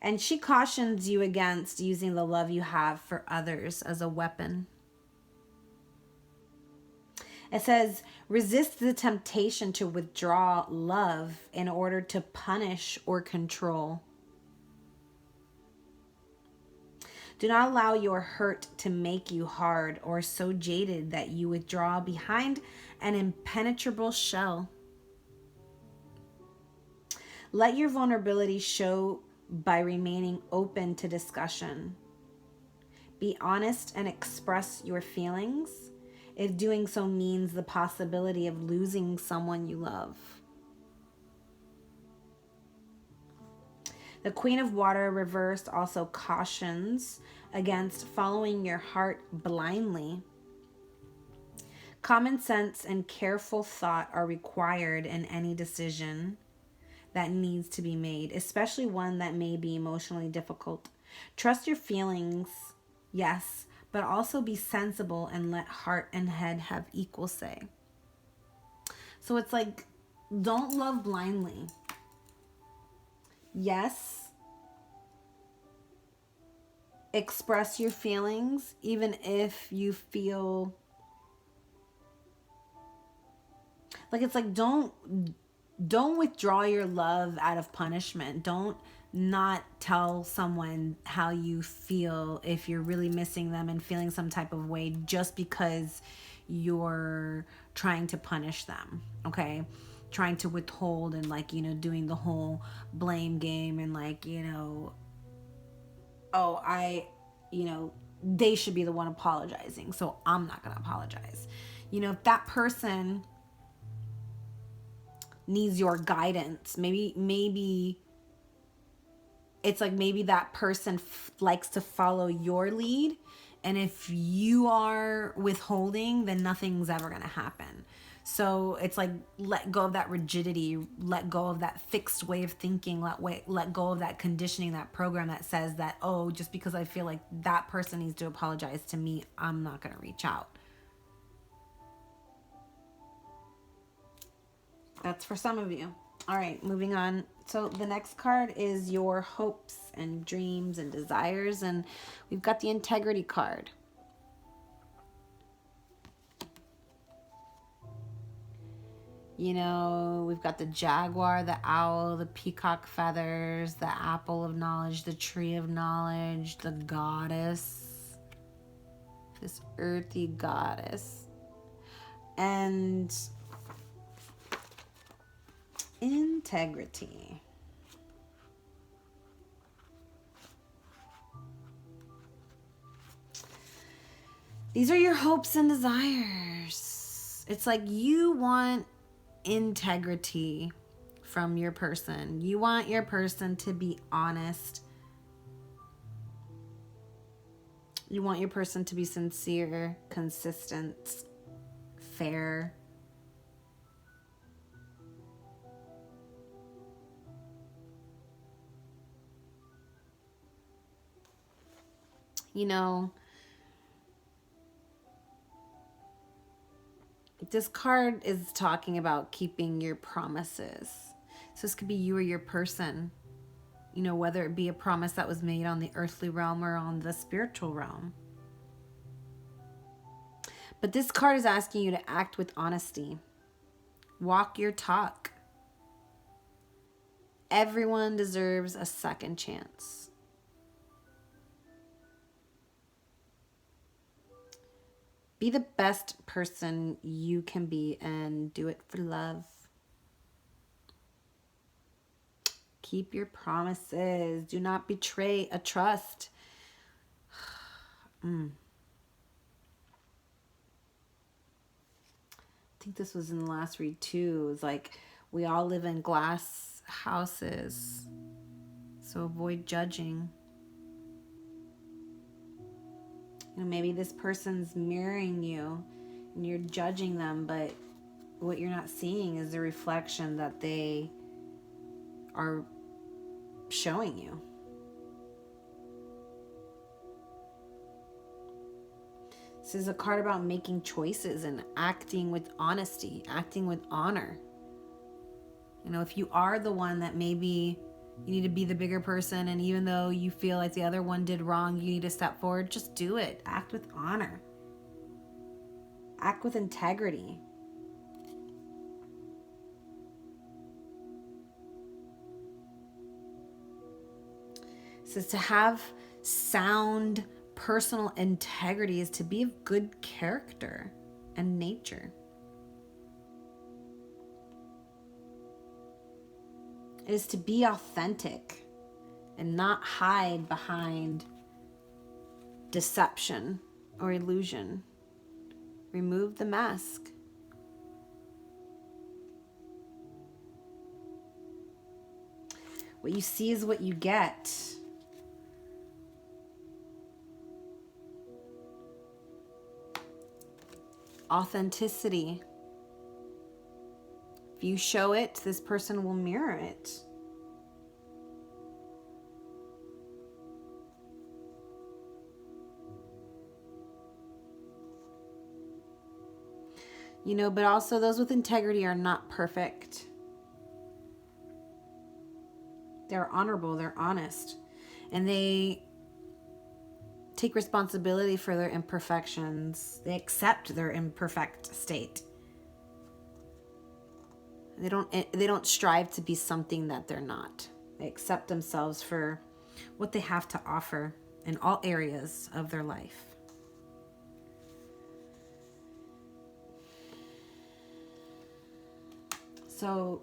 And she cautions you against using the love you have for others as a weapon. It says, resist the temptation to withdraw love in order to punish or control. Do not allow your hurt to make you hard or so jaded that you withdraw behind an impenetrable shell. Let your vulnerability show by remaining open to discussion. Be honest and express your feelings, if doing so means the possibility of losing someone you love. The Queen of Water reversed also cautions against following your heart blindly. Common sense and careful thought are required in any decision that needs to be made, especially one that may be emotionally difficult. Trust your feelings, yes, but also be sensible and let heart and head have equal say. So it's like, don't love blindly. Yes, express your feelings, even if you feel like it's like, don't withdraw your love out of punishment. Don't not tell someone how you feel if you're really missing them and feeling some type of way just because you're trying to punish them, okay? Trying to withhold and, like, you know, doing the whole blame game and, like, you know, oh, they should be the one apologizing, so I'm not gonna apologize. You know, if that person needs your guidance, maybe it's like, maybe that person likes to follow your lead, and if you are withholding, then nothing's ever gonna happen. So it's like, let go of that rigidity, let go of that fixed way of thinking, let go of that conditioning, that program that says that, oh, just because I feel like that person needs to apologize to me, I'm not gonna reach out. That's for some of you. All right, moving on. So the next card is your hopes and dreams and desires, and we've got the Integrity card. You know, we've got the jaguar, the owl, the peacock feathers, the apple of knowledge, the tree of knowledge, the goddess, this earthy goddess, and integrity. These are your hopes and desires. It's like, you want integrity from your person. You want your person to be honest. You want your person to be sincere, consistent, fair. You know, this card is talking about keeping your promises. So this could be you or your person. You know, whether it be a promise that was made on the earthly realm or on the spiritual realm. But this card is asking you to act with honesty. Walk your talk. Everyone deserves a second chance. Be the best person you can be and do it for love. Keep your promises. Do not betray a trust. I think this was in the last read too. It's like we all live in glass houses, so avoid judging. You know, maybe this person's mirroring you and you're judging them, but what you're not seeing is the reflection that they are showing you. This is a card about making choices and acting with honesty, acting with honor. You know, if you are the one that maybe you need to be the bigger person, and even though you feel like the other one did wrong, you need to step forward, just do it. Act with honor. Act with integrity. It says to have sound personal integrity is to be of good character and nature. It is to be authentic and not hide behind deception or illusion. Remove the mask. What you see is what you get. Authenticity. If you show it, this person will mirror it. You know, but also those with integrity are not perfect. They're honorable, they're honest, and they take responsibility for their imperfections. They accept their imperfect state. They don't strive to be something that they're not. They accept themselves for what they have to offer in all areas of their life. So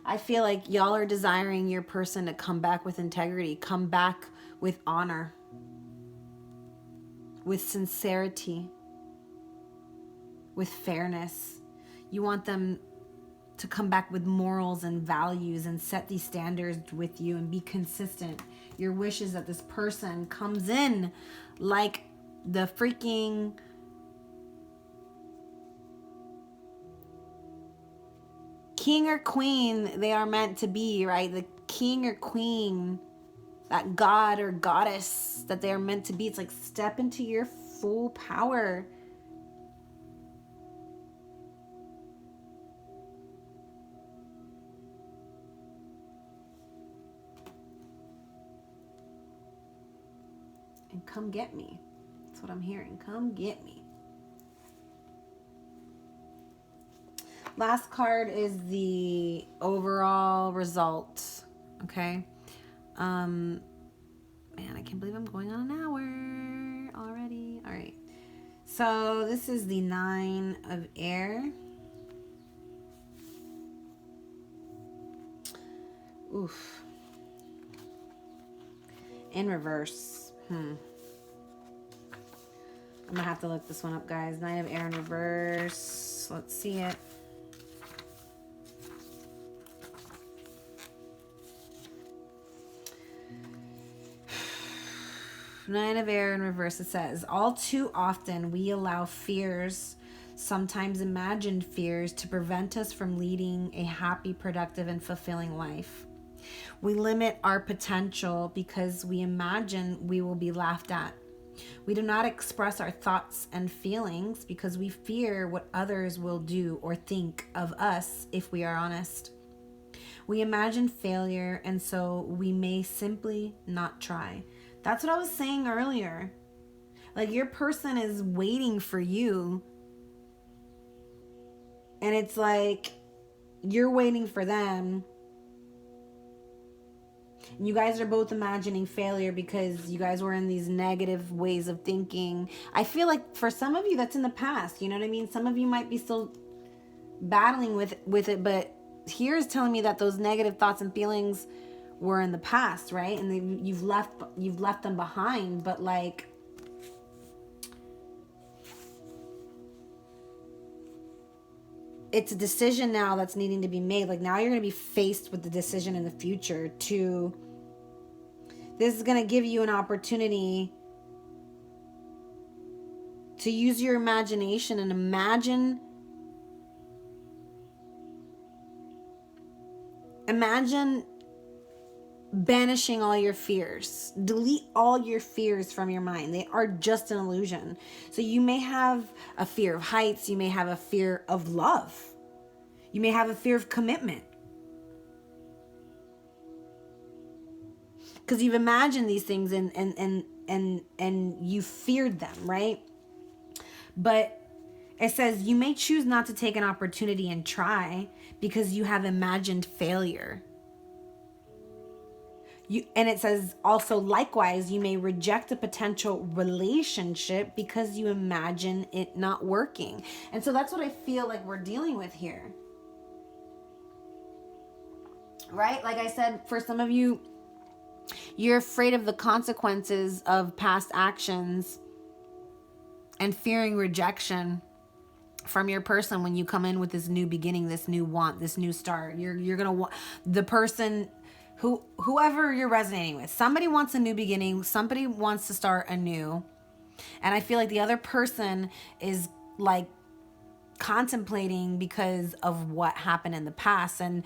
I feel like y'all are desiring your person to come back with integrity, come back with honor, with sincerity, with fairness. You want them to come back with morals and values and set these standards with you and be consistent. Your wish is that this person comes in like the freaking king or queen they are meant to be, right? The king or queen, that god or goddess that they are meant to be. It's like step into your full power. And come get me. That's what I'm hearing. Come get me. Last card is the overall result. Okay. Man, I can't believe I'm going on an hour already. All right. So this is the 9 of Air. Oof. In reverse. I'm gonna have to look this one up, guys. 9 of Air in reverse. Let's see it. Nine of Air in reverse. It says, all too often we allow fears, sometimes imagined fears, to prevent us from leading a happy, productive, and fulfilling life. We limit our potential because we imagine we will be laughed at. We do not express our thoughts and feelings because we fear what others will do or think of us if we are honest. We imagine failure, and so we may simply not try. That's what I was saying earlier. Like, your person is waiting for you, and it's like you're waiting for them. And you guys are both imagining failure because you guys were in these negative ways of thinking. I feel like for some of you, that's in the past. You know what I mean? Some of you might be still battling with it, but here's telling me that those negative thoughts and feelings were in the past, right? And you've left them behind. But like, it's a decision now that's needing to be made. Like, now you're going to be faced with the decision in the future to, this is going to give you an opportunity to use your imagination and imagine banishing all your fears. Delete all your fears from your mind. They are just an illusion. So you may have a fear of heights. You may have a fear of love. You may have a fear of commitment. Because you've imagined these things and you feared them, right? But it says you may choose not to take an opportunity and try because you have imagined failure. And it says also, likewise, you may reject a potential relationship because you imagine it not working. And so that's what I feel like we're dealing with here. Right? Like I said, for some of you, you're afraid of the consequences of past actions and fearing rejection from your person when you come in with this new beginning, this new want, this new start. You're going to want the person, whoever you're resonating with. Somebody wants a new beginning. Somebody wants to start anew. And I feel like the other person is like contemplating because of what happened in the past. And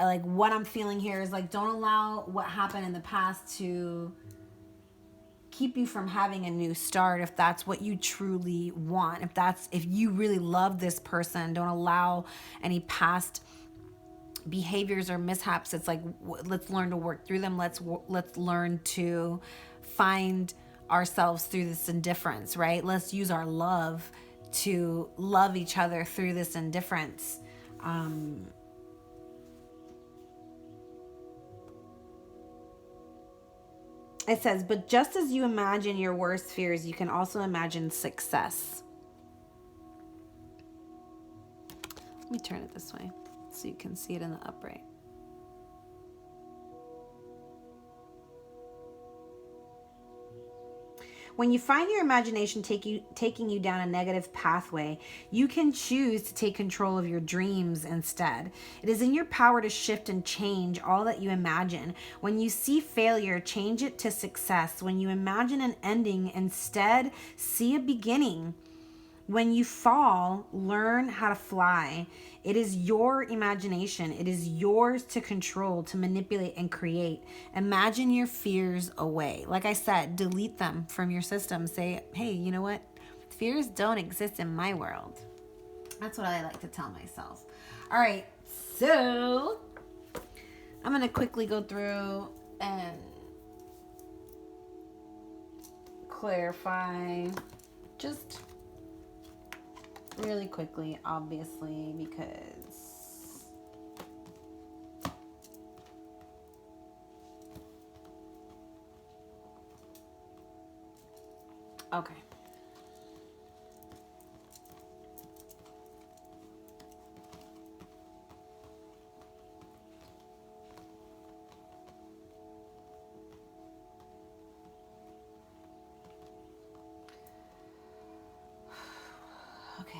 like what I'm feeling here is like, don't allow what happened in the past to keep you from having a new start. If that's what you truly want, if you really love this person, don't allow any past behaviors or mishaps. It's like, let's learn to work through them. Let's learn to find ourselves through this indifference, right? Let's use our love to love each other through this indifference. It says, but just as you imagine your worst fears, you can also imagine success. Let me turn it this way so you can see it in the upright. When you find your imagination taking you down a negative pathway, you can choose to take control of your dreams instead. It is in your power to shift and change all that you imagine. When you see failure, change it to success. When you imagine an ending, instead, see a beginning. When you fall, learn how to fly. It is your imagination. It is yours to control, to manipulate and create. Imagine your fears away. Like I said, delete them from your system. Say, hey, you know what? Fears don't exist in my world. That's what I like to tell myself. All right, so I'm going to quickly go through and clarify just really quickly, obviously, because okay. Okay.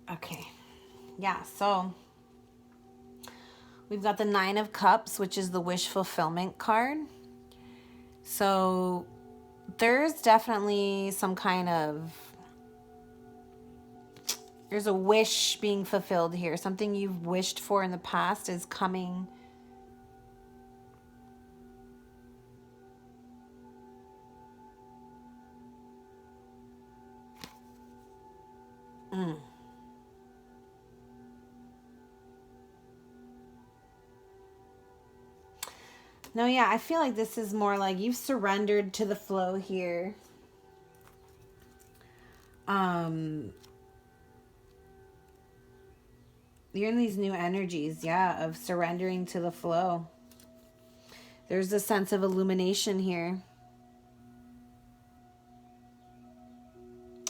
Okay. Yeah, so we've got the Nine of Cups, which is the wish fulfillment card. So there's definitely some kind of, there's a wish being fulfilled here. Something you've wished for in the past is coming. No, yeah, I feel like this is more like you've surrendered to the flow here. You're in these new energies, yeah, of surrendering to the flow. There's a sense of illumination here.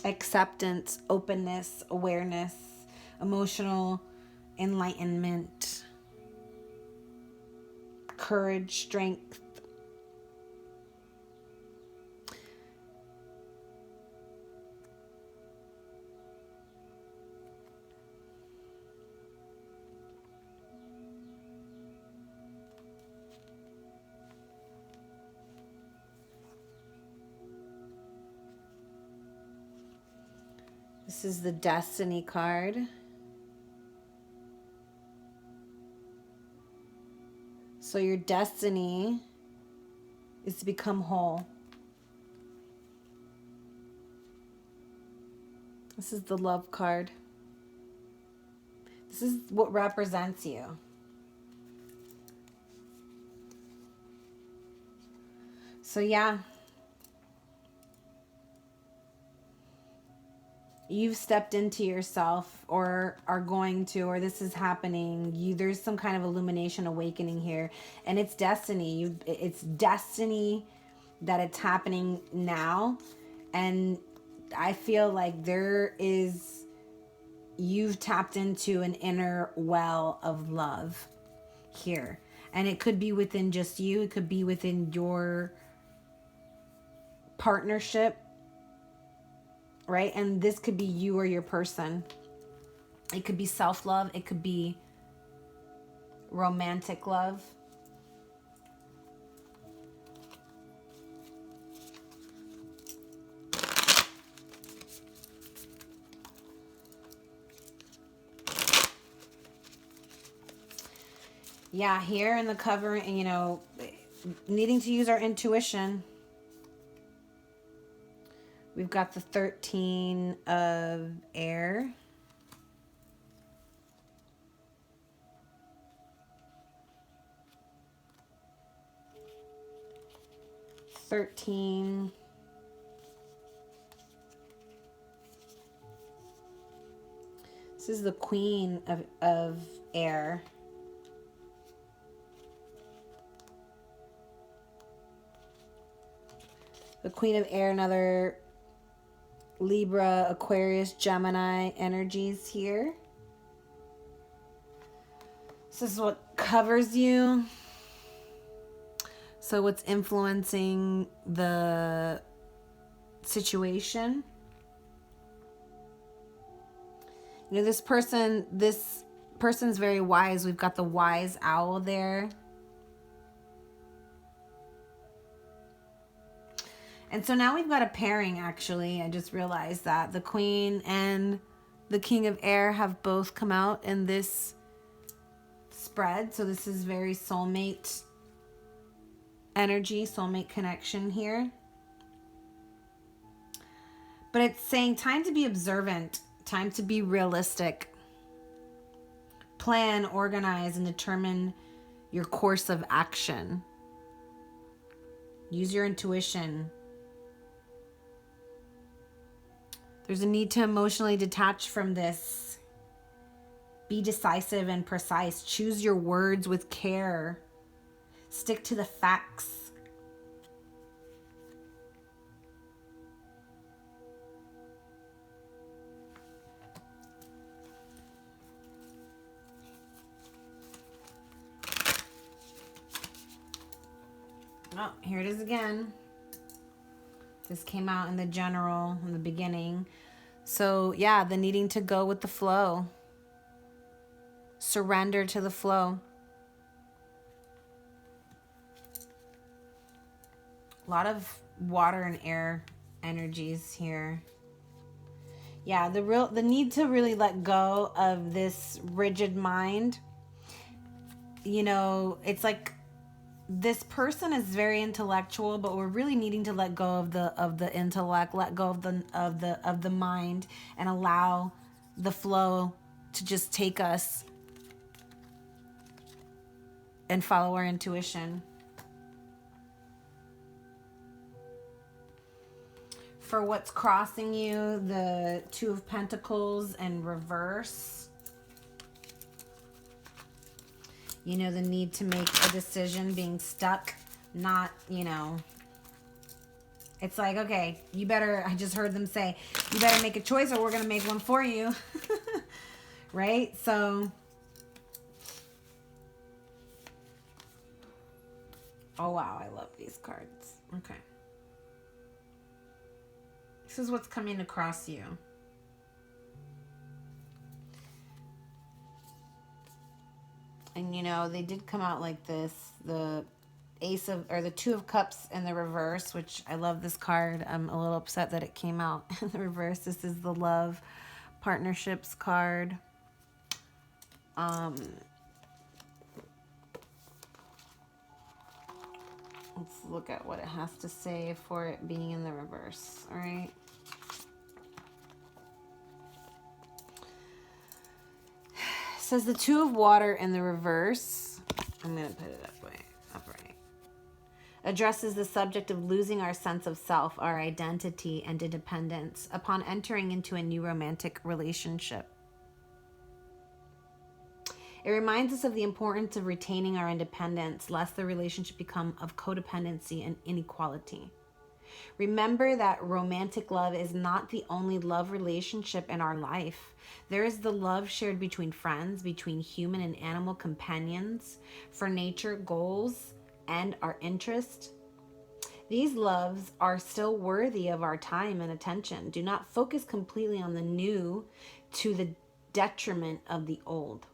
Acceptance, openness, awareness, emotional enlightenment, courage, strength. This is the Destiny card. So your destiny is to become whole. This is the Love card. This is what represents you. So yeah, you've stepped into yourself, or are going to, or this is happening. There's some kind of illumination, awakening here, and it's destiny. It's destiny that it's happening now. And I feel like you've tapped into an inner well of love here. And it could be within just you. It could be within your partnership, right? And this could be you or your person. It could be self-love. It could be romantic love. Yeah, here in the cover, you know, needing to use our intuition. We've got the 13 of air. This is the Queen of air. The Queen of air, another Libra, Aquarius, Gemini energies here. This is what covers you. So what's influencing the situation? You know, this person's very wise. We've got the wise owl there. And so now we've got a pairing, actually. I just realized that the Queen and the King of Air have both come out in this spread. So this is very soulmate energy, soulmate connection here. But it's saying time to be observant, time to be realistic. Plan, organize, and determine your course of action. Use your intuition. There's a need to emotionally detach from this. Be decisive and precise. Choose your words with care. Stick to the facts. Oh, here it is again. This came out in the general in the beginning. So yeah, the needing to go with the flow. Surrender to the flow. A lot of water and air energies here. Yeah, the need to really let go of this rigid mind. You know, it's like this person is very intellectual, but we're really needing to let go of the intellect, let go of the mind, and allow the flow to just take us and follow our intuition. For what's crossing you, the Two of Pentacles in reverse. You know, the need to make a decision, being stuck, not, you know. It's like, okay, you better, I just heard them say, you better make a choice or we're going to make one for you. Right? So, oh wow, I love these cards. Okay. This is what's coming across you. And you know, they did come out like this. The Ace of, or the Two of Cups in the reverse, which I love this card. I'm a little upset that it came out in the reverse. This is the Love Partnerships card. Let's look at what it has to say for it being in the reverse. All right. It says the Two of Water in the reverse. I'm going to put it upright. Addresses the subject of losing our sense of self, our identity, and independence upon entering into a new romantic relationship. It reminds us of the importance of retaining our independence, lest the relationship become of codependency and inequality. Remember that romantic love is not the only love relationship in our life. There is the love shared between friends, between human and animal companions, for nature, goals, and our interest. These loves are still worthy of our time and attention. Do not focus completely on the new to the detriment of the old.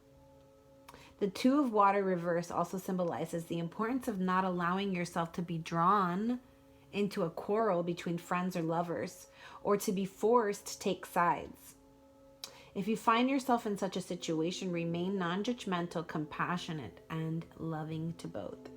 The Two of Water reverse also symbolizes the importance of not allowing yourself to be drawn into a quarrel between friends or lovers, or to be forced to take sides. If you find yourself in such a situation, remain non-judgmental, compassionate, and loving to both.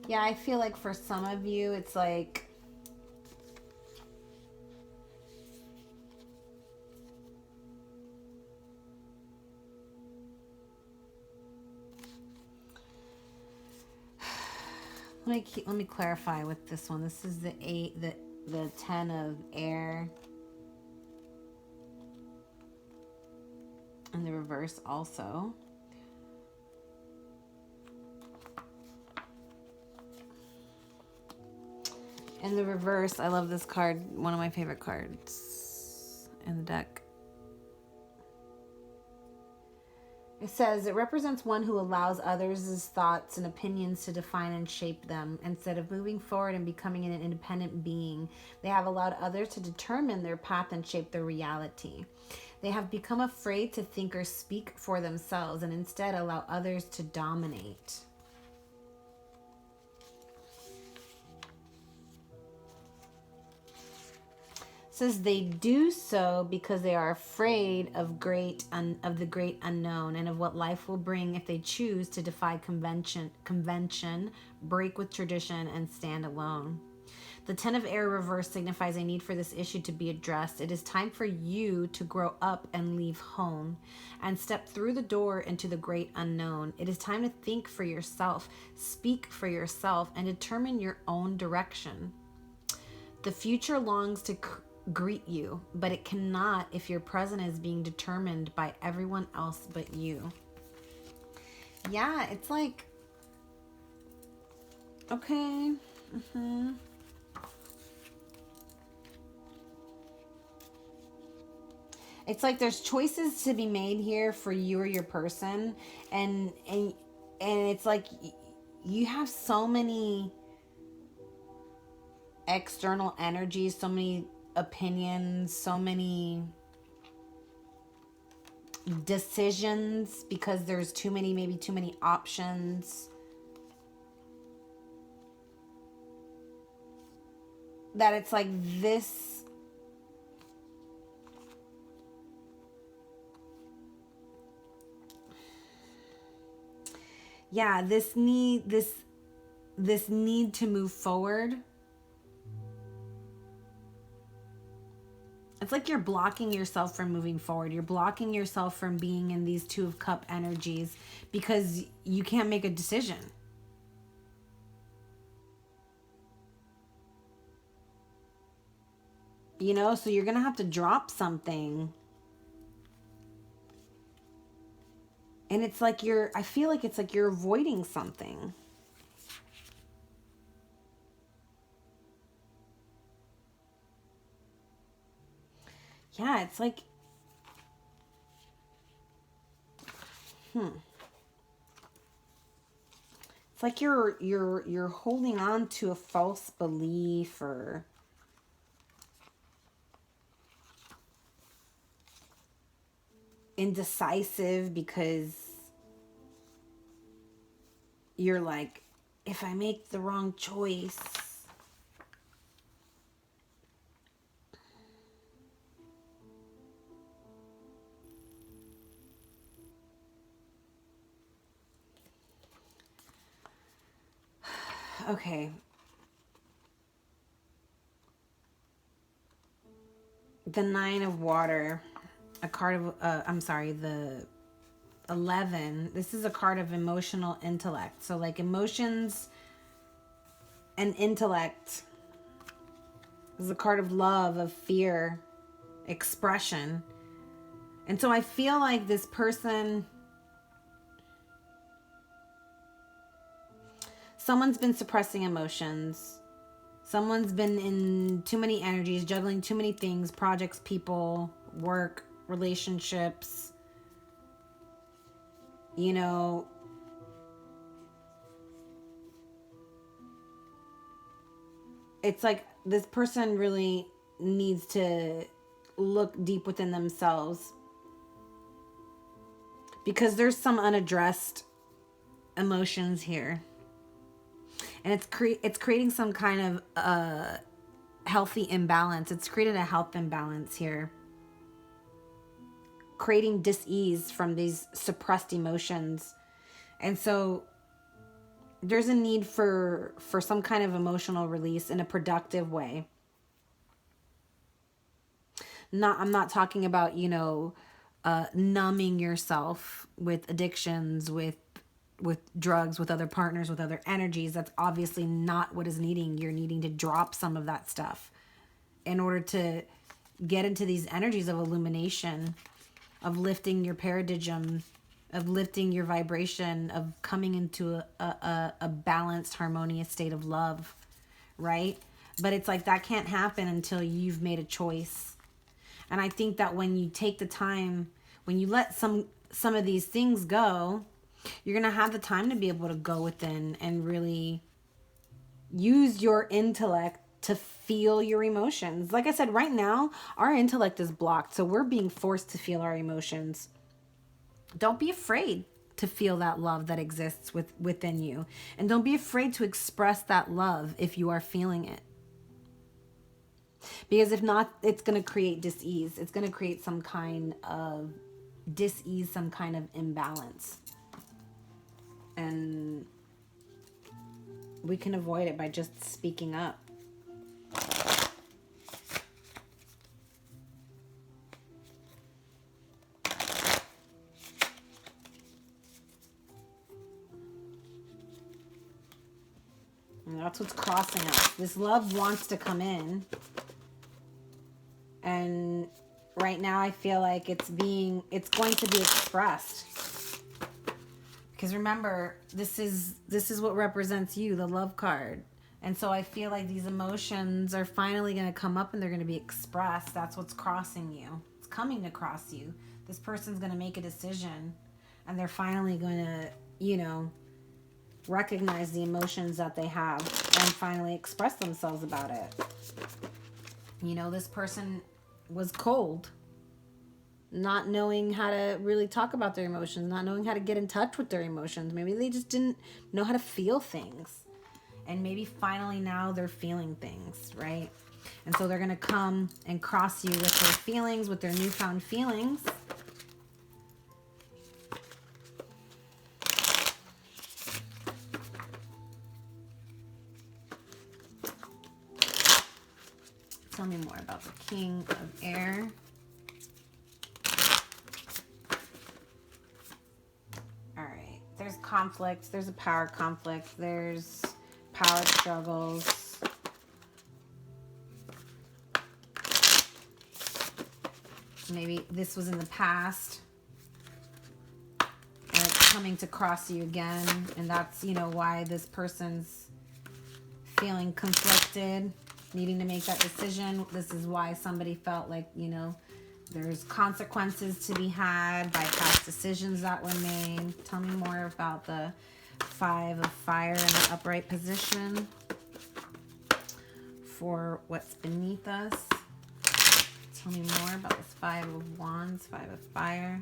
Yeah, I feel like for some of you, it's like, let me clarify with this one. This is the 10 of air in the reverse also. In the reverse, I love this card, one of my favorite cards in the deck. It says, it represents one who allows others' thoughts and opinions to define and shape them. Instead of moving forward and becoming an independent being, they have allowed others to determine their path and shape their reality. They have become afraid to think or speak for themselves and instead allow others to dominate. Says they do so because they are afraid of the great unknown and of what life will bring if they choose to defy convention, break with tradition, and stand alone. The 10 of air reverse signifies a need for this issue to be addressed. It is time for you to grow up and leave home and step through the door into the great unknown. It is time to think for yourself, speak for yourself, and determine your own direction. The future longs to greet you, but it cannot if your present is being determined by everyone else but you. Yeah, it's like, okay, It's like there's choices to be made here for you or your person, and it's like you have so many external energies, so many opinions, so many decisions, because there's too many, maybe too many options, that it's like this. Yeah, this need to move forward. It's like you're blocking yourself from moving forward. You're blocking yourself from being in these Two of Cup energies because you can't make a decision. You know, so you're going to have to drop something. And it's like I feel like it's like you're avoiding something. Yeah, it's like, it's like you're holding on to a false belief, or indecisive, because you're like, if I make the wrong choice, okay. The Nine of Water, a card of, the 11. This is a card of emotional intellect. So like emotions and intellect. This is a card of love, of fear, expression. And so I feel like this person, someone's been suppressing emotions. Someone's been in too many energies, juggling too many things, projects, people, work, relationships. You know, it's like this person really needs to look deep within themselves, because there's some unaddressed emotions here. And it's creating some kind of healthy imbalance. It's created a health imbalance here, creating dis-ease from these suppressed emotions. And so there's a need for some kind of emotional release in a productive way. I'm not talking about, you know, numbing yourself with addictions, with drugs, with other partners, with other energies. That's obviously not what is needing. You're needing to drop some of that stuff in order to get into these energies of illumination, of lifting your paradigm, of lifting your vibration, of coming into a balanced, harmonious state of love, right? But it's like that can't happen until you've made a choice. And I think that when you take the time, when you let some of these things go, you're going to have the time to be able to go within and really use your intellect to feel your emotions. Like I said, right now, our intellect is blocked, so we're being forced to feel our emotions. Don't be afraid to feel that love that exists within you. And don't be afraid to express that love if you are feeling it. Because if not, it's going to create dis-ease. It's going to create some kind of dis-ease, some kind of imbalance. And we can avoid it by just speaking up. And that's what's crossing us. This love wants to come in. And right now I feel like it's going to be expressed. Because remember, this is what represents you, the love card. And so I feel like these emotions are finally going to come up and they're going to be expressed. That's what's crossing you. It's coming to cross you. This person's going to make a decision, and they're finally going to, you know, recognize the emotions that they have and finally express themselves about it. You know, this person was cold, not knowing how to really talk about their emotions, not knowing how to get in touch with their emotions. Maybe they just didn't know how to feel things. And maybe finally now they're feeling things, right? And so they're going to come and cross you with their feelings, with their newfound feelings. Tell me more about the King of Air. All right. There's conflict. There's a power conflict. There's power struggles. Maybe this was in the past, and it's coming to cross you again. And that's, you know, why this person's feeling conflicted, needing to make that decision. This is why somebody felt like, you know, there's consequences to be had by past decisions that were made. Tell me more about the Five of Fire in the upright position for what's beneath us. Tell me more about this Five of Wands, Five of Fire.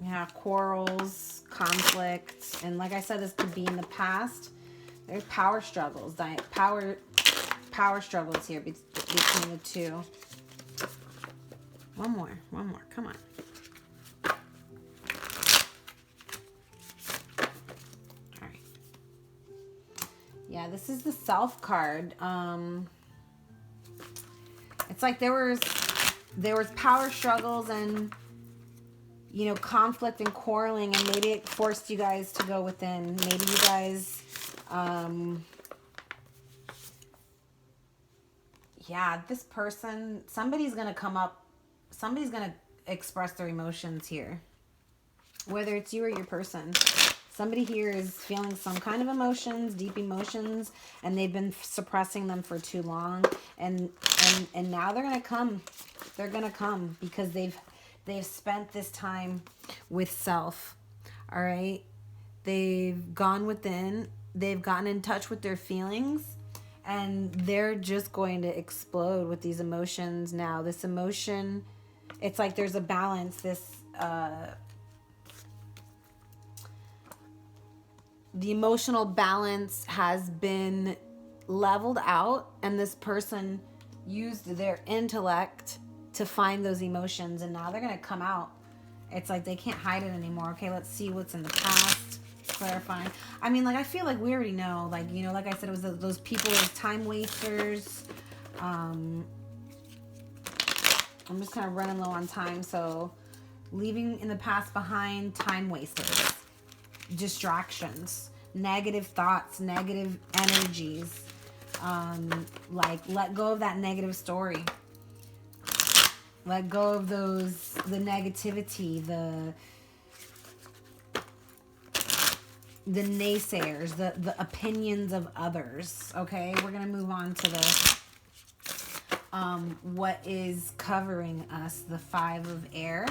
Yeah, quarrels, conflict, and like I said, this could be in the past. There's power struggles, power struggles here between the two. One more, come on. All right. Yeah, this is the Self card. It's like there was power struggles and, you know, conflict and quarreling, and maybe it forced you guys to go within. Maybe you guys, yeah, this person, somebody's going to come up, somebody's going to express their emotions here. Whether it's you or your person. Somebody here is feeling some kind of emotions, deep emotions, and they've been suppressing them for too long. And now they're going to come. They're going to come because they've spent this time with self. All right? They've gone within. They've gotten in touch with their feelings. And they're just going to explode with these emotions now. This emotion, it's like there's a balance. The emotional balance has been leveled out, and this person used their intellect to find those emotions, and now they're going to come out. It's like they can't hide it anymore. Okay, let's see what's in the past. Clarifying. I mean, like, I feel like we already know. Like, you know, like I said, it was those people, those time wasters. I'm just kind of running low on time, so leaving in the past behind, time wasters. Distractions, negative thoughts, negative energies. Like, let go of that negative story. Let go of the negativity, the naysayers, the opinions of others. Okay, we're gonna move on to the what is covering us, the Five of Air.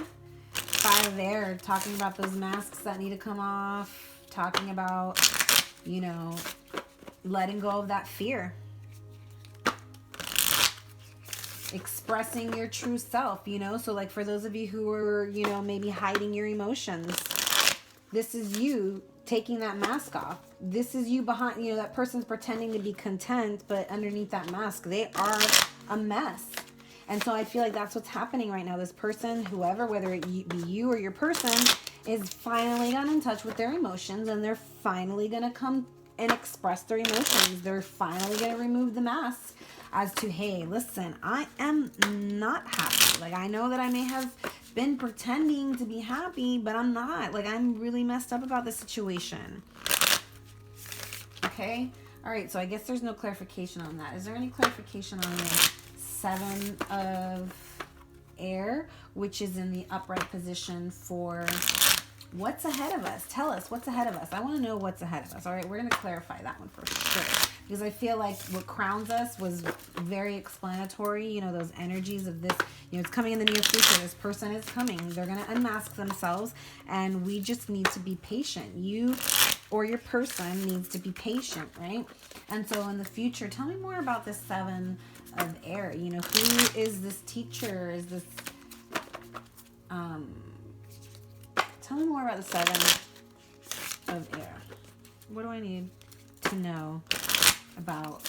Five of Air, talking about those masks that need to come off, talking about, you know, letting go of that fear, expressing your true self, you know. So like for those of you who are, you know, maybe hiding your emotions, this is you taking that mask off. This is you behind, you know, that person's pretending to be content, but underneath that mask, they are a mess. And so I feel like that's what's happening right now. This person, whoever, whether it be you or your person, is finally gotten in touch with their emotions, and they're finally going to come and express their emotions. They're finally going to remove the mask as to, hey, listen, I am not happy. Like, I know that I may have been pretending to be happy, but I'm not. Like, I'm really messed up about the situation. Okay? All right, so I guess there's no clarification on that. Is there any clarification on the Seven of Air, which is in the upright position for what's ahead of us? Tell us what's ahead of us. I want to know what's ahead of us. All right, we're going to clarify that one for sure. because I feel like what crowns us was very explanatory. You know, those energies of this, you know, it's coming in the near future. This person is coming. They're going to unmask themselves, and we just need to be patient. You or your person needs to be patient, right? And so in the future, tell me more about this Seven of Air. You know, who is this teacher? Is this, tell me more about the Seven of Air. What do I need to know about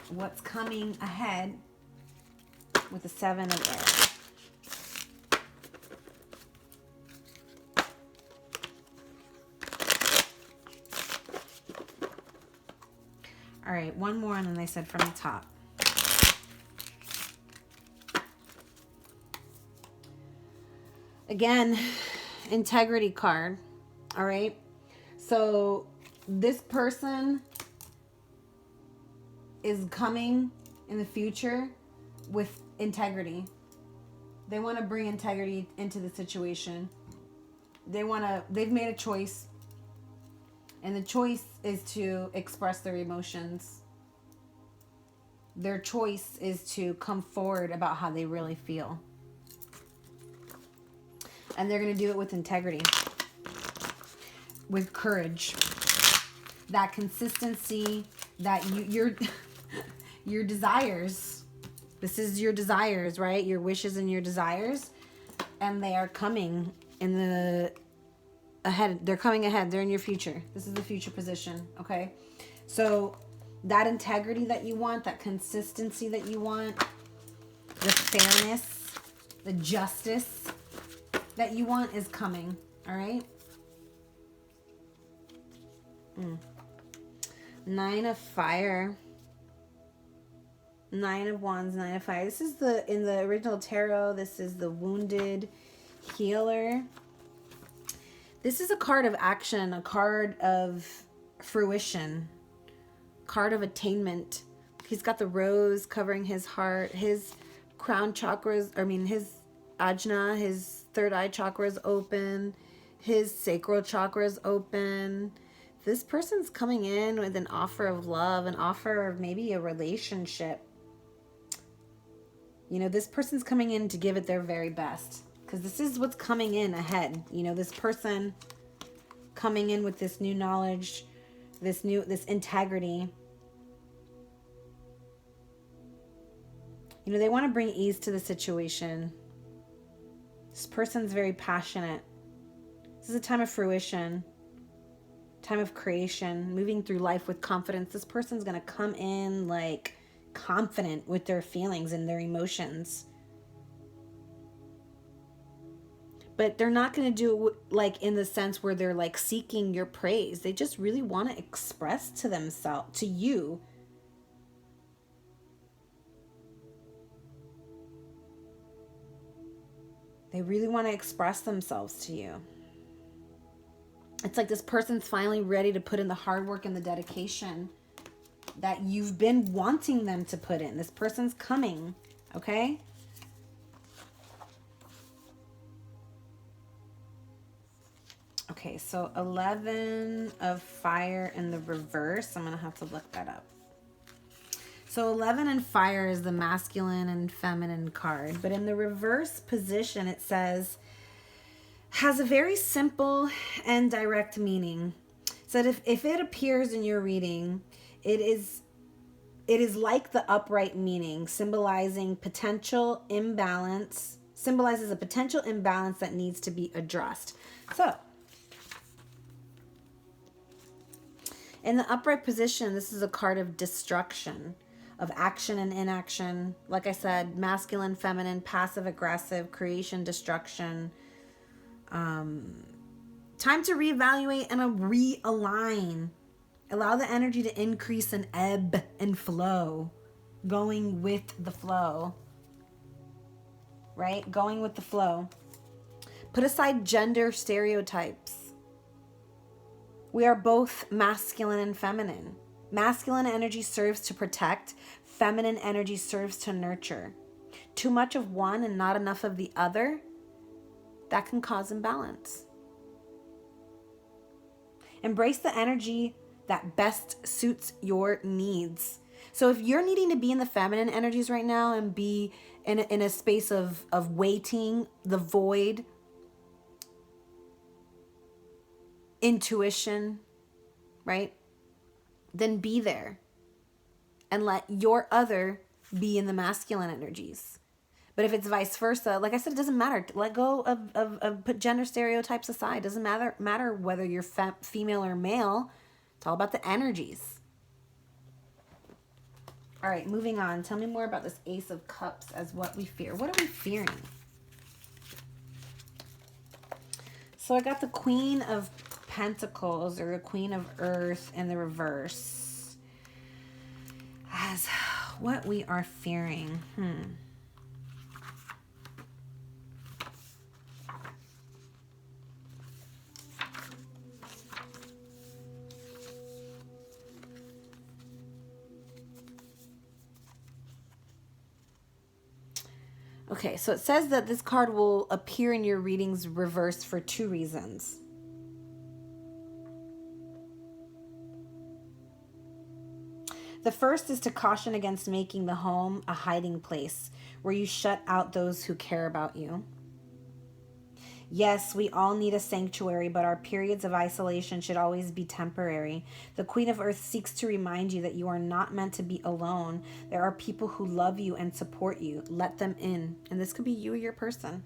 what's coming ahead with the Seven of Air? All right, one more, and then they said from the top. Again, integrity card. All right. So this person is coming in the future with integrity. They want to bring integrity into the situation. They've made a choice. And the choice is to express their emotions. Their choice is to come forward about how they really feel. And they're going to do it with integrity, with courage, that consistency, that your desires. This is your desires, right? Your wishes and your desires. And they are coming in the ahead. They're coming ahead. They're in your future. This is the future position, okay? So that integrity that you want, that consistency that you want, the fairness, the justice that you want is coming, all right? Nine of Fire. Nine of Wands, Nine of Fire. This is in the original tarot, this is the wounded healer. This is a card of action, a card of fruition, card of attainment. He's got the rose covering his heart, his crown chakras, his ajna, his third eye chakra is open, his sacral chakra is open. This person's coming in with an offer of love, an offer of maybe a relationship. You know, this person's coming in to give it their very best, because this is what's coming in ahead. You know, this person coming in with this new knowledge, this integrity. You know, they want to bring ease to the situation. This person's very passionate. This is a time of fruition, time of creation, moving through life with confidence. This person's going to come in like confident with their feelings and their emotions. But they're not going to do it like in the sense where they're like seeking your praise. They just really want to express to themselves, to you, they really want to express themselves to you. It's like this person's finally ready to put in the hard work and the dedication that you've been wanting them to put in. This person's coming, okay? Okay, so 11 of Fire in the reverse. I'm going to have to look that up. So 11 and Fire is the masculine and feminine card. But in the reverse position, it says, has a very simple and direct meaning. So that if it appears in your reading, it is like the upright meaning, symbolizing potential imbalance, symbolizes a potential imbalance that needs to be addressed. So in the upright position, this is a card of destruction, of action and inaction. Like I said, masculine, feminine, passive, aggressive, creation, destruction. Time to reevaluate and realign. Allow the energy to increase and ebb and flow. Going with the flow. Right? Going with the flow. Put aside gender stereotypes. We are both masculine and feminine. Masculine energy serves to protect. Feminine energy serves to nurture. Too much of one and not enough of the other, that can cause imbalance. Embrace the energy that best suits your needs. So if you're needing to be in the feminine energies right now and be in a space of waiting, the void, intuition, right? Then be there and let your other be in the masculine energies. But if it's vice versa, like I said, it doesn't matter. Let go of put gender stereotypes aside. It doesn't matter whether you're female or male. It's all about the energies. All right, moving on. Tell me more about this Ace of Cups as what we fear. What are we fearing? So I got the Queen of Pentacles, or the Queen of Earth in the reverse, as what we are fearing. Okay, so it says that this card will appear in your readings reversed for 2 reasons. The first is to caution against making the home a hiding place where you shut out those who care about you. Yes, we all need a sanctuary, but our periods of isolation should always be temporary. The Queen of Earth seeks to remind you that you are not meant to be alone. There are people who love you and support you. Let them in. And this could be you or your person.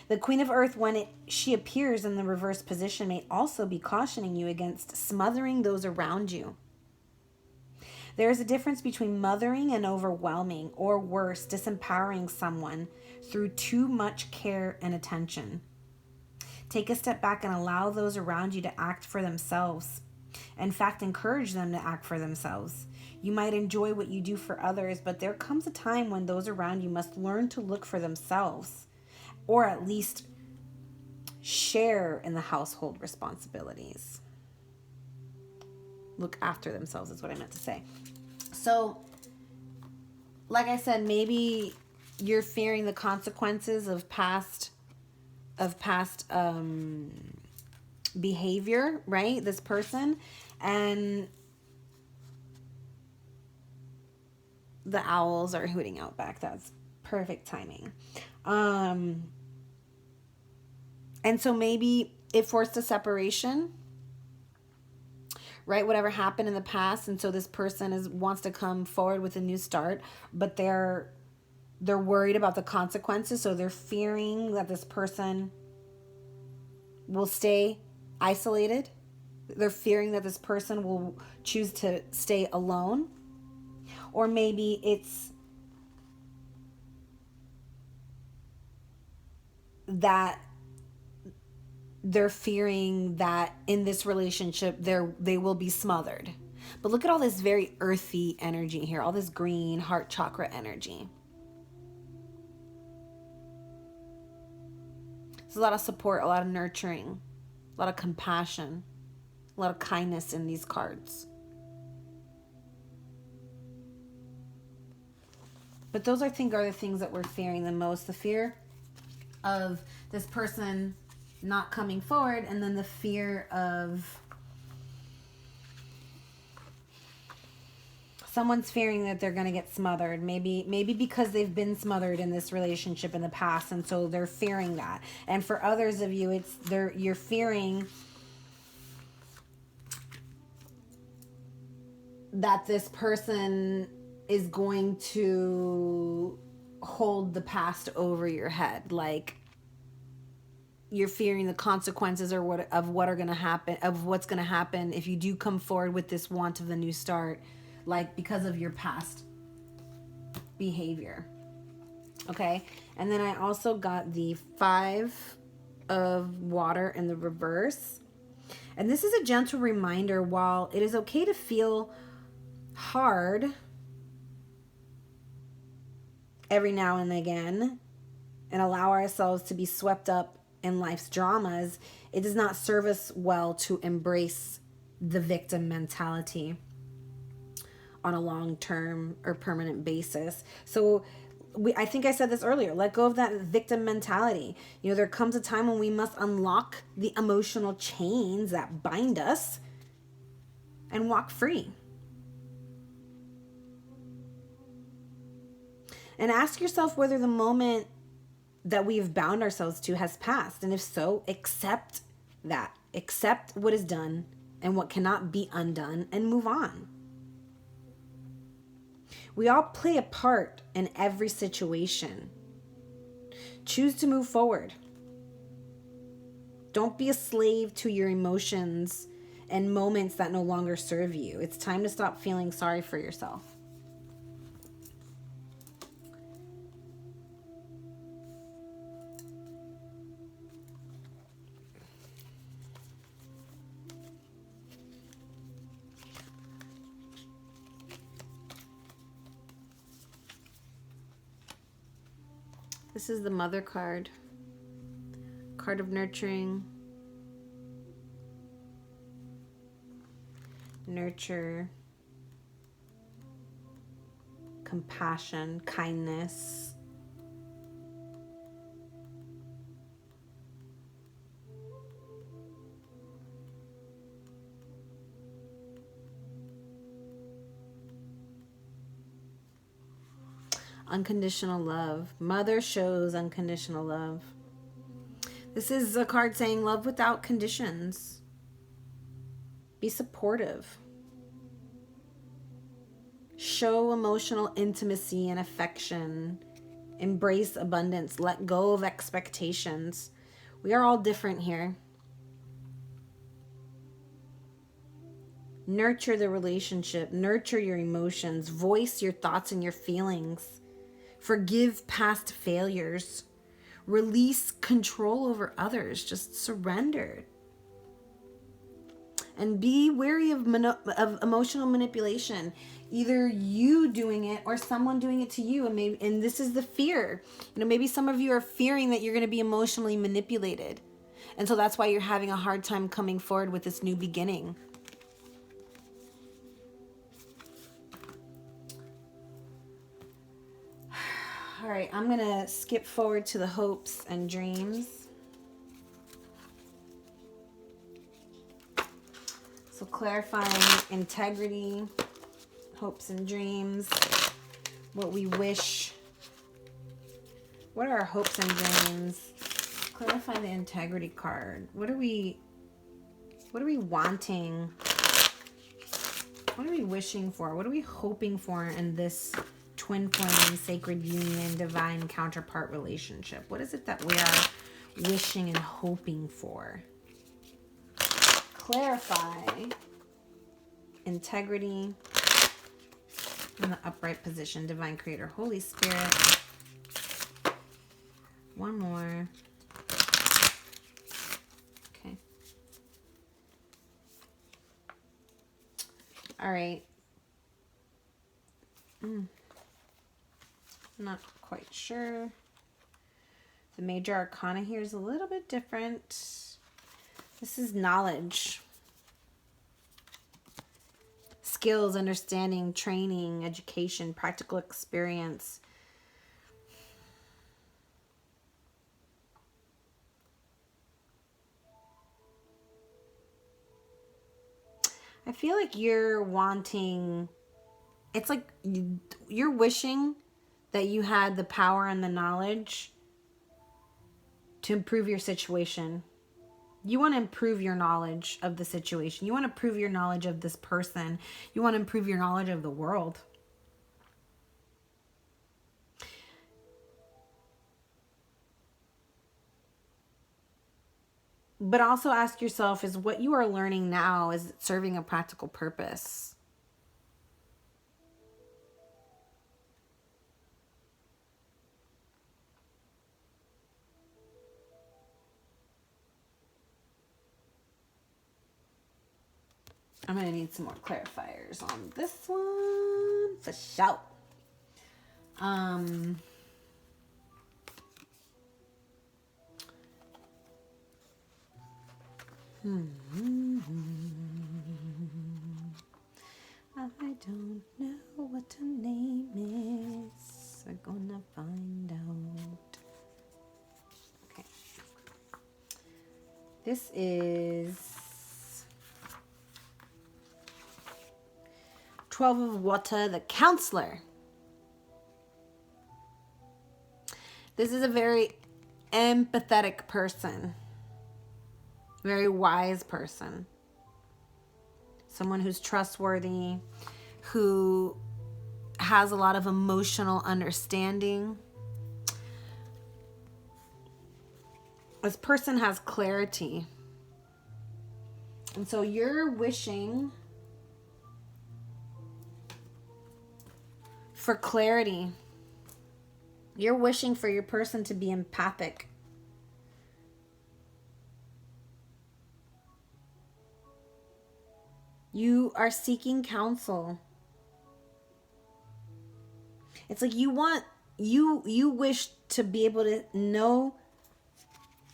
The Queen of Earth, when she appears in the reverse position, may also be cautioning you against smothering those around you. There is a difference between mothering and overwhelming, or worse, disempowering someone through too much care and attention. Take a step back and allow those around you to act for themselves. In fact, encourage them to act for themselves. You might enjoy what you do for others, but there comes a time when those around you must learn to look for themselves, or at least share in the household responsibilities. Look after themselves is what I meant to say. So, like I said, maybe you're fearing the consequences of past behavior, right? This person, and the owls are hooting out back. That's perfect timing. And so maybe it forced a separation, right? Whatever happened in the past. And so this person wants to come forward with a new start, but they're worried about the consequences. So they're fearing that this person will stay isolated. They're fearing that this person will choose to stay alone. Or maybe it's that they're fearing that in this relationship they will be smothered. But look at all this very earthy energy here, all this green heart chakra energy. There's a lot of support, a lot of nurturing, a lot of compassion, a lot of kindness in these cards. But those, I think, are the things that we're fearing the most. The fear of this person not coming forward, and then the fear of someone's fearing that they're going to get smothered. Maybe because they've been smothered in this relationship in the past, and so they're fearing that. And for others of you, you're fearing that this person is going to hold the past over your head. Like, you're fearing the consequences of what's going to happen if you do come forward with this want of the new start, like because of your past behavior. Okay. And then I also got the 5 of water in the reverse. And this is a gentle reminder, while it is okay to feel hard every now and again and allow ourselves to be swept up in life's dramas, it does not serve us well to embrace the victim mentality on a long-term or permanent basis. So I think I said this earlier, let go of that victim mentality. You know, there comes a time when we must unlock the emotional chains that bind us and walk free. And ask yourself whether the moment that we have bound ourselves to has passed. And if so, accept that. Accept what is done and what cannot be undone and move on. We all play a part in every situation. Choose to move forward. Don't be a slave to your emotions and moments that no longer serve you. It's time to stop feeling sorry for yourself. This is the Mother card. Card of nurturing. Nurture. Compassion. Kindness. Unconditional love. Mother shows unconditional love. This is a card saying love without conditions. Be supportive. Show emotional intimacy and affection. Embrace abundance. Let go of expectations. We are all different here. Nurture the relationship. Nurture your emotions. Voice your thoughts and your feelings. Forgive past failures. Release control over others. Just surrender. And be wary of emotional manipulation. Either you doing it or someone doing it to you. And this is the fear. Maybe some of you are fearing that you're going to be emotionally manipulated. And so that's why you're having a hard time coming forward with this new beginning. All right, I'm going to skip forward to the hopes and dreams. So clarifying integrity, hopes and dreams, what we wish. What are our hopes and dreams? Clarify the integrity card. What are we wanting? What are we wishing for? What are we hoping for in this twin flame, sacred union, divine counterpart relationship? What is it that we are wishing and hoping for? Clarify integrity in the upright position, divine creator, Holy Spirit. One more. Okay. All right. Not quite sure. The major arcana here is a little bit different. This is knowledge. Skills, understanding, training, education, practical experience. I feel like you're wanting, it's like you're wishing that you had the power and the knowledge to improve your situation. You want to improve your knowledge of the situation. You want to improve your knowledge of this person. You want to improve your knowledge of the world. But also ask yourself, is what you are learning now, is it serving a practical purpose? I'm going to need some more clarifiers on this one for sure. I don't know what her name is. We're gonna find out. Okay. This is 12 of water, the counselor. This is a very empathetic person. Very wise person. Someone who's trustworthy, who has a lot of emotional understanding. This person has clarity. And so you're wishing for clarity. You're wishing for your person to be empathic. You are seeking counsel. It's like you wish to be able to know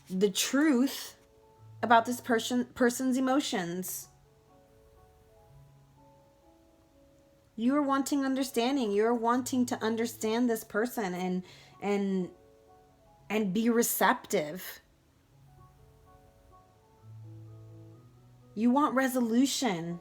the truth about this person's emotions. You are wanting understanding. You're wanting to understand this person and be receptive. You want resolution.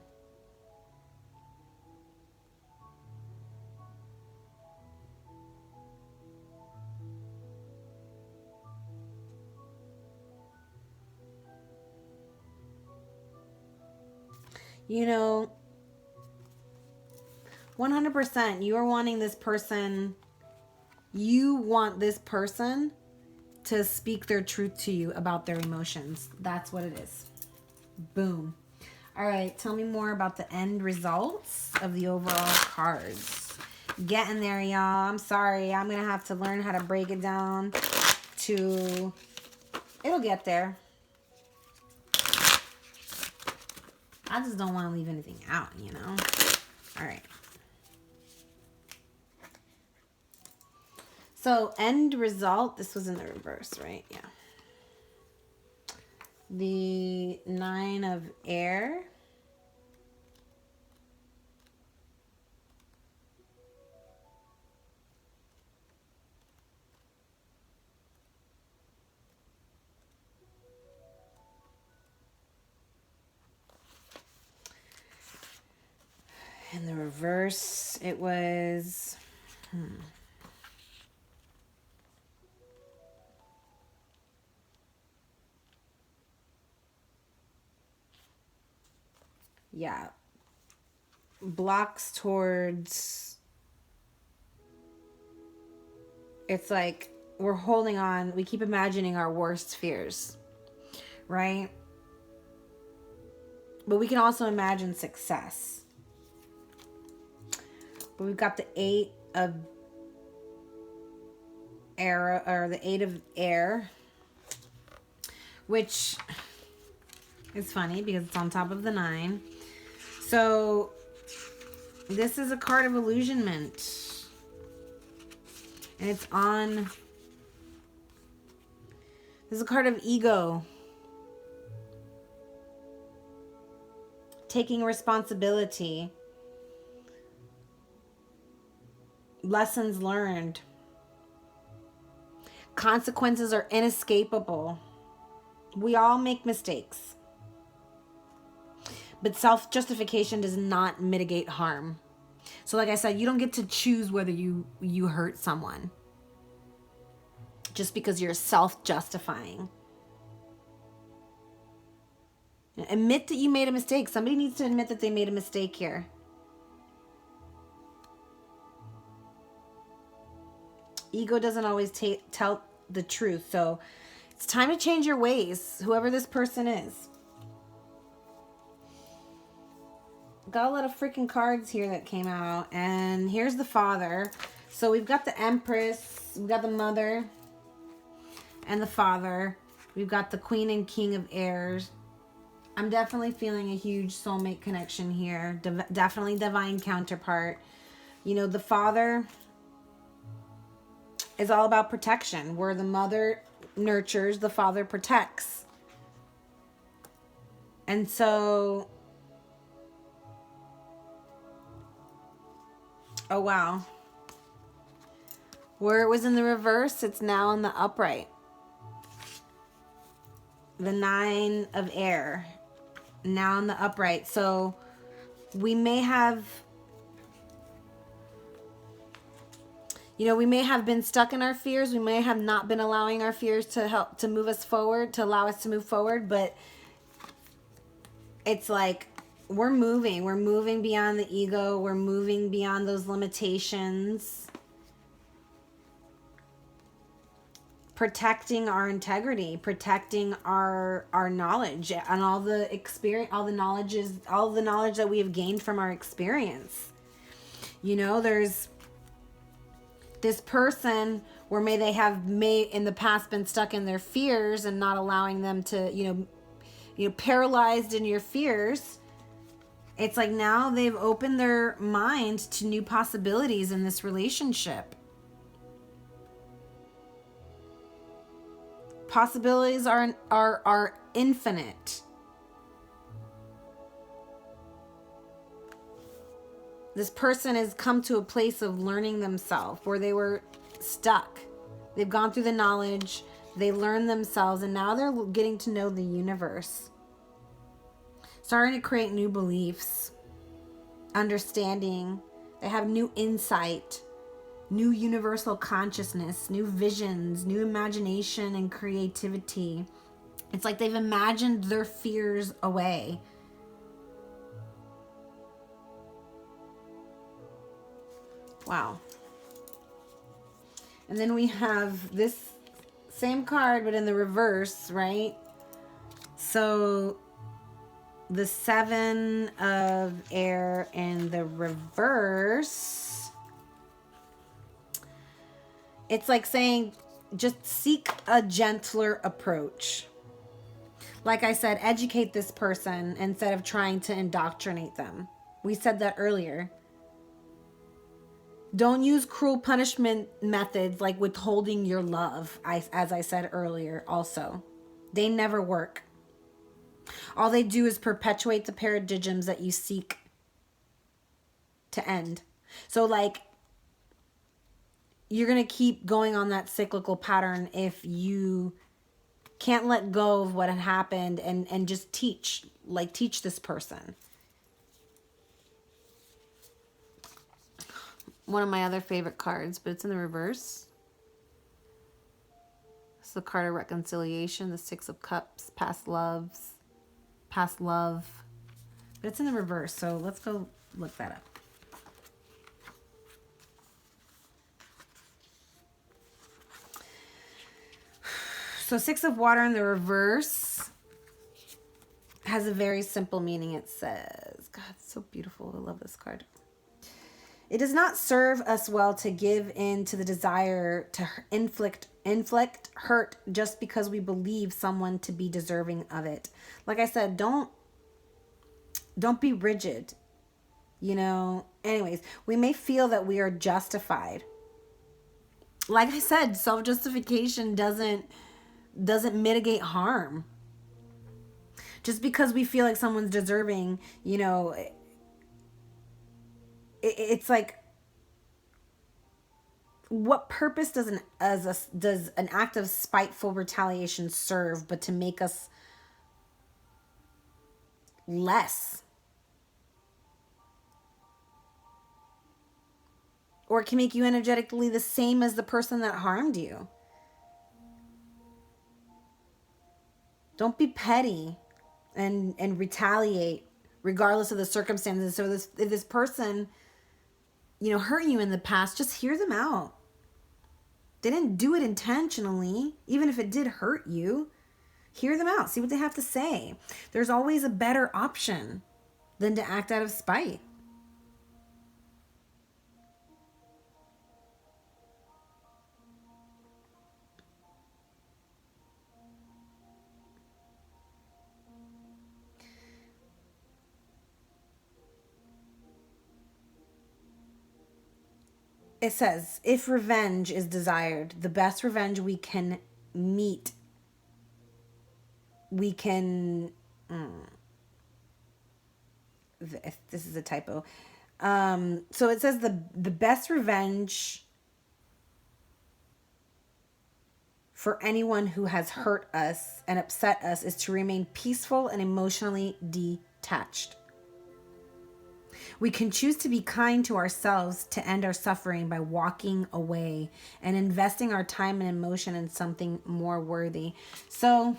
You know, 100% you are wanting this person, you want this person to speak their truth to you about their emotions. That's what it is. Boom. All right, tell me more about the end results of the overall cards. Getting there, y'all. I'm sorry. I'm going to have to learn how to break it down to... It'll get there. I just don't want to leave anything out, you know? All right. So, end result. This was in the reverse, right? Yeah. The 9 of air. In the reverse, it was... Yeah. Blocks towards... It's like we're holding on. We keep imagining our worst fears, right? But we can also imagine success. But we've got the 8 of air, or the 8 of air, which is funny because it's on top of the 9. So this is a card of illusionment. And it's on... This is a card of ego. Taking responsibility. Lessons learned. Consequences are inescapable. We all make mistakes. But self-justification does not mitigate harm. So like I said, you don't get to choose whether you hurt someone. Just because you're self-justifying. Admit that you made a mistake. Somebody needs to admit that they made a mistake here. Ego doesn't always tell the truth. So it's time to change your ways, whoever this person is. Got a lot of freaking cards here that came out. And here's the father. So we've got the Empress. We've got the mother. And the father. We've got the Queen and King of Airs. I'm definitely feeling a huge soulmate connection here. Definitely divine counterpart. You know, the father is all about protection. Where the mother nurtures, the father protects. And so... Oh, wow. Where it was in the reverse, it's now in the upright. The 9 of air. Now in the upright. So we may have You know, we may have been stuck in our fears. We may have not been allowing our fears to help to move us forward, to allow us to move forward. But it's like we're moving beyond the ego. We're moving beyond those limitations. Protecting our integrity, protecting our knowledge and all the experience, all the knowledge that we have gained from our experience. You know, there's this person where they have in the past been stuck in their fears and not allowing them to, you know, paralyzed in your fears. It's like now they've opened their mind to new possibilities in this relationship. Possibilities are infinite. This person has come to a place of learning themselves where they were stuck. They've gone through the knowledge, they learned themselves, and now they're getting to know the universe. Starting to create new beliefs, understanding. They have new insight, new universal consciousness, new visions, new imagination and creativity. It's like they've imagined their fears away. Wow. And then we have this same card, but in the reverse, right? So the 7 of air in the reverse, it's like saying, just seek a gentler approach. Like I said, educate this person instead of trying to indoctrinate them. We said that earlier. Don't use cruel punishment methods like withholding your love, as I said earlier also. They never work. All they do is perpetuate the paradigms that you seek to end. So like, you're going to keep going on that cyclical pattern if you can't let go of what had happened and just teach this person. One of my other favorite cards, but it's in the reverse. It's the card of reconciliation, the 6 of cups, past love. But it's in the reverse, so let's go look that up. So 6 of water in the reverse has a very simple meaning. It says, God, it's so beautiful. I love this card. It does not serve us well to give in to the desire to inflict hurt just because we believe someone to be deserving of it. Like I said, don't be rigid. You know, anyways, we may feel that we are justified. Like I said, self-justification doesn't mitigate harm. Just because we feel like someone's deserving, you know, it's like, what purpose does an act of spiteful retaliation serve but to make us less? Or it can make you energetically the same as the person that harmed you. Don't be petty and retaliate regardless of the circumstances. So if this person, you know, hurt you in the past, just hear them out. They didn't do it intentionally. Even if it did hurt you, hear them out. See what they have to say. There's always a better option than to act out of spite. It says, if revenge is desired, the best revenge we can meet, this is a typo. So it says the best revenge for anyone who has hurt us and upset us is to remain peaceful and emotionally detached. We can choose to be kind to ourselves to end our suffering by walking away and investing our time and emotion in something more worthy. So,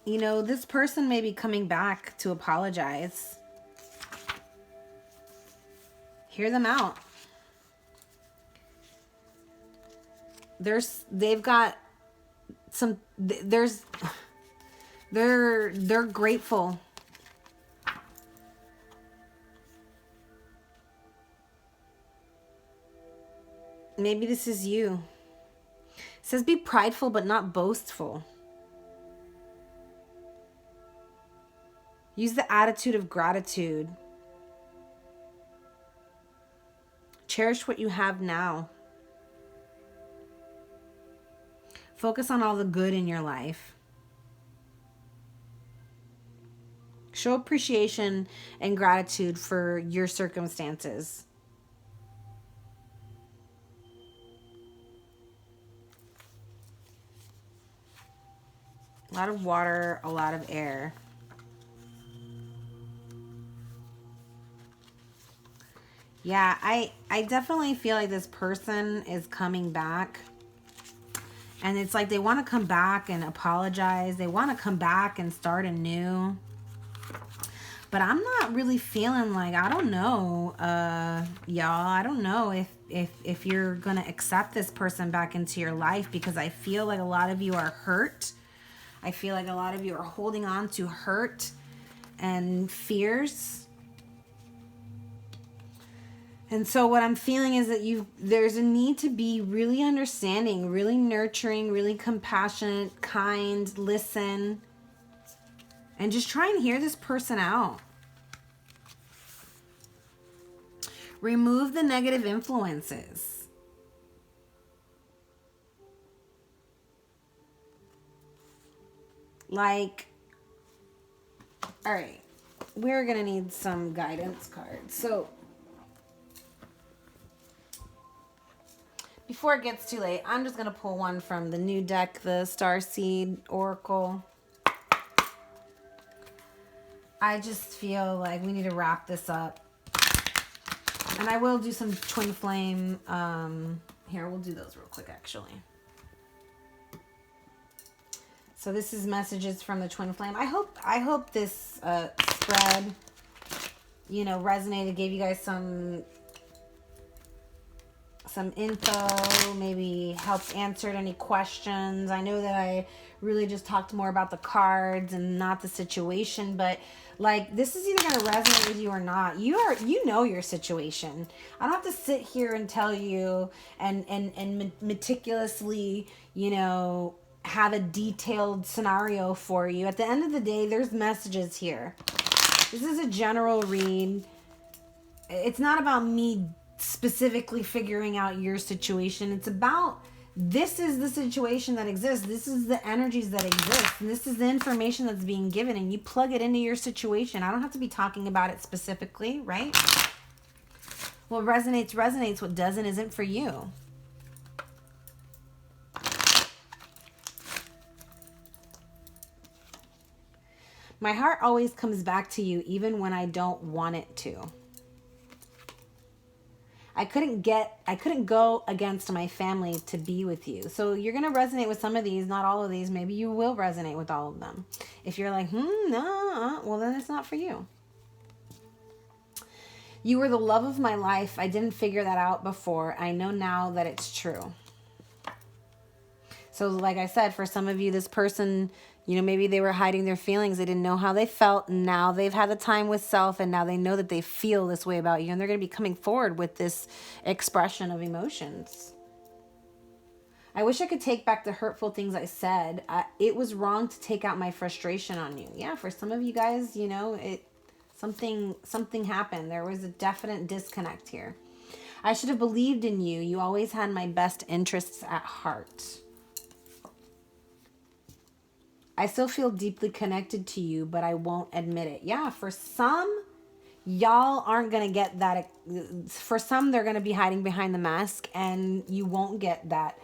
you know, this person may be coming back to apologize. Hear them out. They've got some, they're grateful. Maybe this is you. It says be prideful but not boastful. Use the attitude of gratitude. Cherish what you have now. Focus on all the good in your life. Show appreciation and gratitude for your circumstances. A lot of water, a lot of air. Yeah, I definitely feel like this person is coming back. And it's like they want to come back and apologize. They want to come back and start anew. But I'm not really feeling like, I don't know, y'all. I don't know if you're going to accept this person back into your life, because I feel like a lot of you are hurt. I feel like a lot of you are holding on to hurt and fears. And so what I'm feeling is that there's a need to be really understanding, really nurturing, really compassionate, kind, listen, and just try and hear this person out. Remove the negative influences. Like, all right, we're going to need some guidance cards. So, before it gets too late, I'm just going to pull one from the new deck, the Starseed Oracle. I just feel like we need to wrap this up. And I will do some twin flame. Here, we'll do those real quick, actually. So this is messages from the twin flame. I hope this spread, you know, resonated, gave you guys some info, maybe helped answered any questions. I know that I really just talked more about the cards and not the situation, but like, this is either going to resonate with you or not. You know your situation. I don't have to sit here and tell you and meticulously, you know, have a detailed scenario for you. At the end of the day, there's messages here. This is a general read. It's not about me specifically figuring out your situation. It's about, this is the situation that exists. This is the energies that exist. And this is the information that's being given, and you plug it into your situation. I don't have to be talking about it specifically, right? What resonates, resonates. What doesn't isn't for you. My heart always comes back to you even when I don't want it to. I couldn't go against my family to be with you. So you're going to resonate with some of these, not all of these. Maybe you will resonate with all of them. If you're like, no, well, then it's not for you. You were the love of my life. I didn't figure that out before. I know now that it's true. So like I said, for some of you, this person, you know, maybe they were hiding their feelings. They didn't know how they felt. Now they've had the time with self, and now they know that they feel this way about you, and they're going to be coming forward with this expression of emotions. I wish I could take back the hurtful things I said. It was wrong to take out my frustration on you. Yeah, for some of you guys, you know, something happened. There was a definite disconnect here. I should have believed in you. You always had my best interests at heart. I still feel deeply connected to you, but I won't admit it. Yeah, for some, y'all aren't going to get that. For some, they're going to be hiding behind the mask, and you won't get that,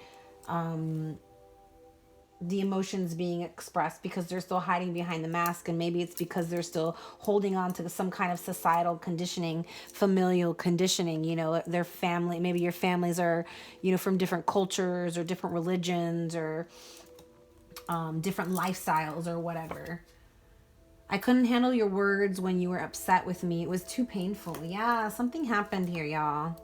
the emotions being expressed, because they're still hiding behind the mask. And maybe it's because they're still holding on to some kind of societal conditioning, familial conditioning, you know, their family. Maybe your families are, you know, from different cultures or different religions or different lifestyles or whatever. I couldn't handle your words when you were upset with me. It was too painful. Yeah, something happened here, y'all.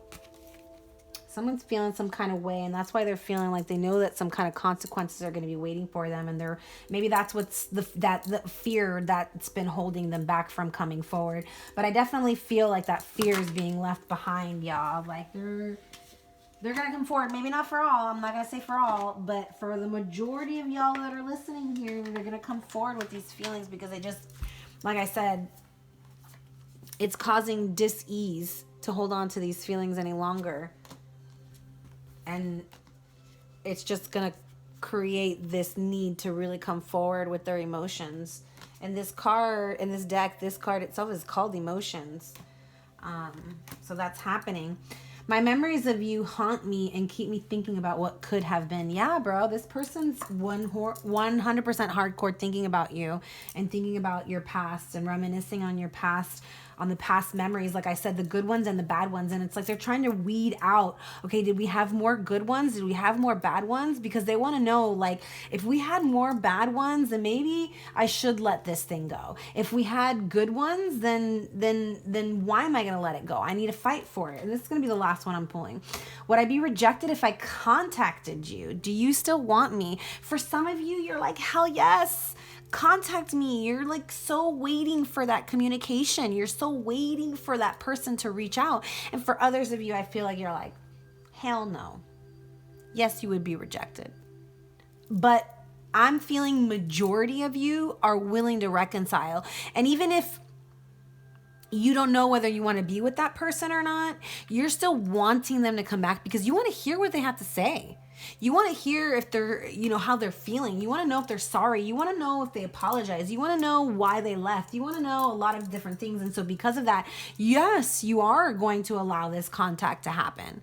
Someone's feeling some kind of way, and that's why they're feeling like they know that some kind of consequences are going to be waiting for them, and they're, maybe that's what's the fear that's been holding them back from coming forward. But I definitely feel like that fear is being left behind, y'all. Like they're gonna come forward. Maybe not for all. I'm not gonna say for all, but for the majority of y'all that are listening here, they're gonna come forward with these feelings, because they just, like I said, it's causing dis-ease to hold on to these feelings any longer. And it's just going to create this need to really come forward with their emotions. And this card, in this deck, this card itself is called Emotions. So that's happening. My memories of you haunt me and keep me thinking about what could have been. Yeah, bro, this person's 100% hardcore thinking about you and thinking about your past and reminiscing on your past, on the past memories. Like I said, the good ones and the bad ones. And it's like they're trying to weed out, okay, did we have more good ones? Did we have more bad ones? Because they want to know, like, if we had more bad ones, then maybe I should let this thing go. If we had good ones, then why am I going to let it go? I need to fight for it. And this is going to be the last one I'm pulling. Would I be rejected if I contacted you? Do you still want me? For some of you, you're like, hell yes. Contact me. You're like so waiting for that communication. You're so waiting for that person to reach out. And for others of you, I feel like you're like, hell no. Yes, you would be rejected. But I'm feeling majority of you are willing to reconcile. And even if you don't know whether you want to be with that person or not, you're still wanting them to come back, because you want to hear what they have to say. You want to hear if they're, you know, how they're feeling. You want to know if they're sorry. You want to know if they apologize. You want to know why they left. You want to know a lot of different things. And so because of that, yes, you are going to allow this contact to happen.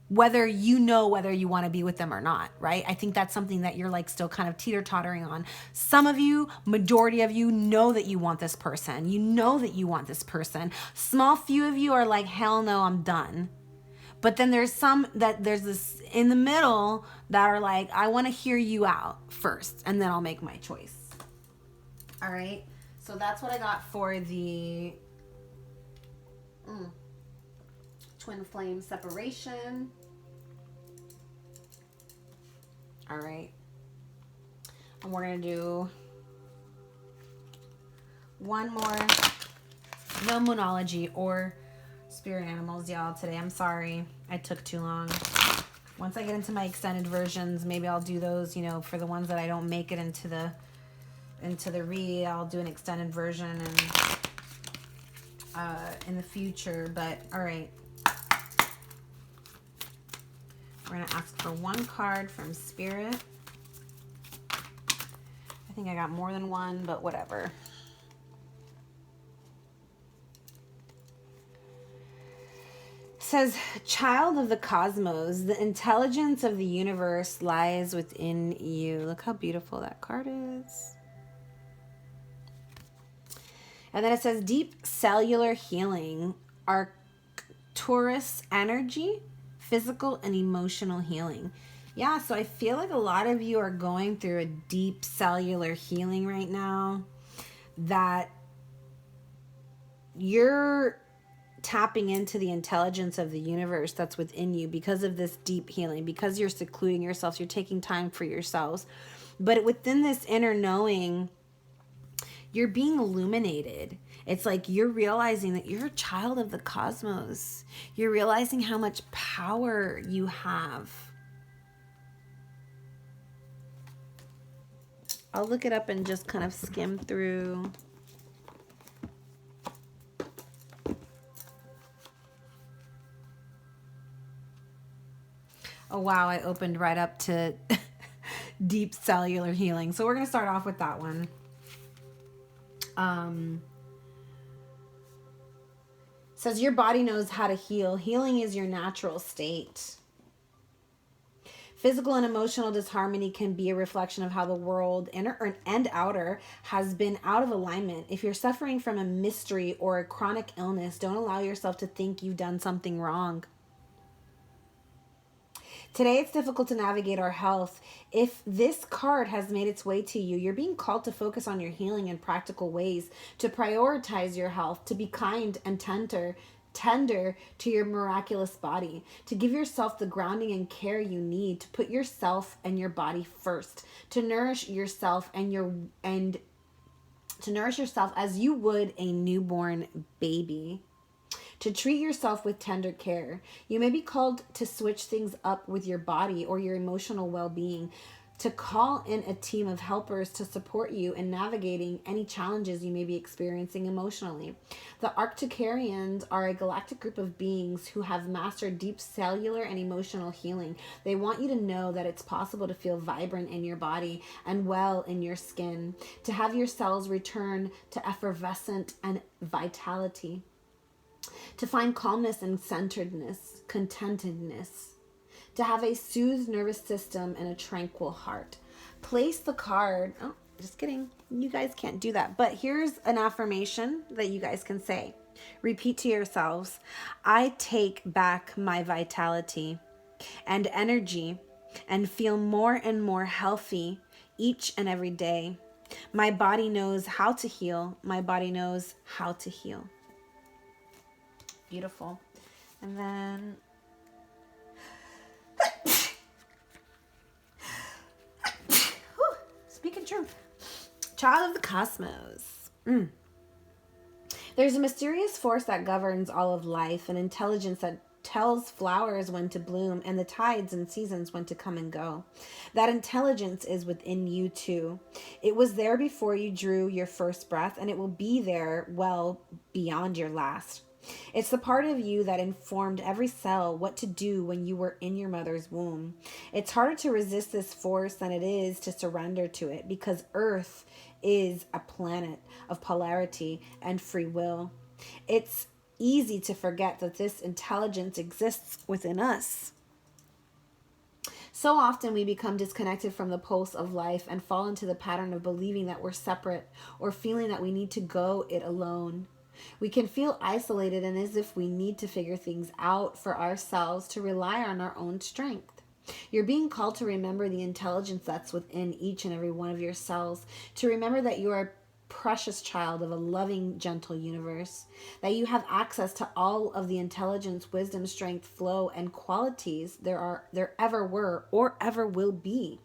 Whether you know whether you want to be with them or not, right? I think that's something that you're like still kind of teeter-tottering on. Some of you, majority of you, know that you want this person. You know that you want this person. Small few of you are like, hell no, I'm done. But then there's some that there's this in the middle that are like, I want to hear you out first, and then I'll make my choice. All right. So that's what I got for the twin flame separation. All right. And we're going to do one more. No Moonology or spirit animals, y'all, today. I'm sorry I took too long. Once I get into my extended versions, maybe I'll do those, you know, for the ones that I don't make it into the read. I'll do an extended version and in the future. But all right, we're gonna ask for one card from Spirit. I think I got more than one, but whatever. Says, child of the cosmos, the intelligence of the universe lies within you. Look how beautiful that card is. And then it says, deep cellular healing, Arcturus energy, physical and emotional healing. Yeah, so I feel like a lot of you are going through a deep cellular healing right now, that you're tapping into the intelligence of the universe that's within you because of this deep healing, because you're secluding yourselves, you're taking time for yourselves. But within this inner knowing, you're being illuminated. It's like you're realizing that you're a child of the cosmos. You're realizing how much power you have. I'll look it up and just kind of skim through. Oh, wow, I opened right up to deep cellular healing. So we're going to start off with that one. says your body knows how to heal. Healing is your natural state. Physical and emotional disharmony can be a reflection of how the world, inner and outer, has been out of alignment. If you're suffering from a mystery or a chronic illness, don't allow yourself to think you've done something wrong. Today, it's difficult to navigate our health. If this card has made its way to you, you're being called to focus on your healing in practical ways, to prioritize your health, to be kind and tender to your miraculous body, to give yourself the grounding and care you need, to put yourself and your body first, to nourish yourself to nourish yourself as you would a newborn baby. To treat yourself with tender care. You may be called to switch things up with your body or your emotional well-being, to call in a team of helpers to support you in navigating any challenges you may be experiencing emotionally. The Arcturians are a galactic group of beings who have mastered deep cellular and emotional healing. They want you to know that it's possible to feel vibrant in your body and well in your skin, to have your cells return to effervescent and vitality, to find calmness and centeredness, contentedness, to have a soothed nervous system and a tranquil heart. Place the card. Oh, just kidding. You guys can't do that. But here's an affirmation that you guys can say. Repeat to yourselves. I take back my vitality and energy and feel more and more healthy each and every day. My body knows how to heal. My body knows how to heal. Beautiful. And then speaking truth. Child of the cosmos. There's a mysterious force that governs all of life, an intelligence that tells flowers when to bloom and the tides and seasons when to come and go. That intelligence is within you too. It was there before you drew your first breath, and it will be there well beyond your last. It's the part of you that informed every cell what to do when you were in your mother's womb. It's harder to resist this force than it is to surrender to it, because Earth is a planet of polarity and free will. It's easy to forget that this intelligence exists within us. So often we become disconnected from the pulse of life and fall into the pattern of believing that we're separate or feeling that we need to go it alone. We can feel isolated and as if we need to figure things out for ourselves, to rely on our own strength. You're being called to remember the intelligence that's within each and every one of your cells, to remember that you are a precious child of a loving, gentle universe, that you have access to all of the intelligence, wisdom, strength, flow, and qualities there ever were or ever will be.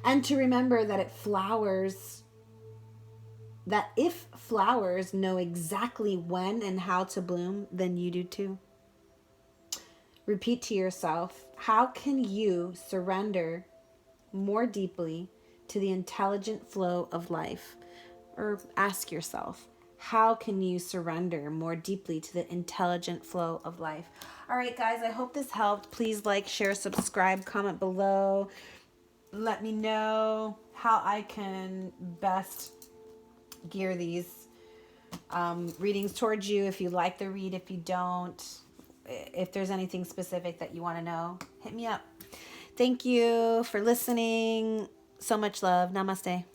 And to remember that if flowers know exactly when and how to bloom, then you do too. Repeat to yourself, how can you surrender more deeply to the intelligent flow of life? Or ask yourself, how can you surrender more deeply to the intelligent flow of life? All right, guys, I hope this helped. Please like, share, subscribe, comment below. Let me know how I can best gear these readings towards you. If you like the read, if you don't, if there's anything specific that you want to know, hit me up. Thank you for listening. So much love. Namaste.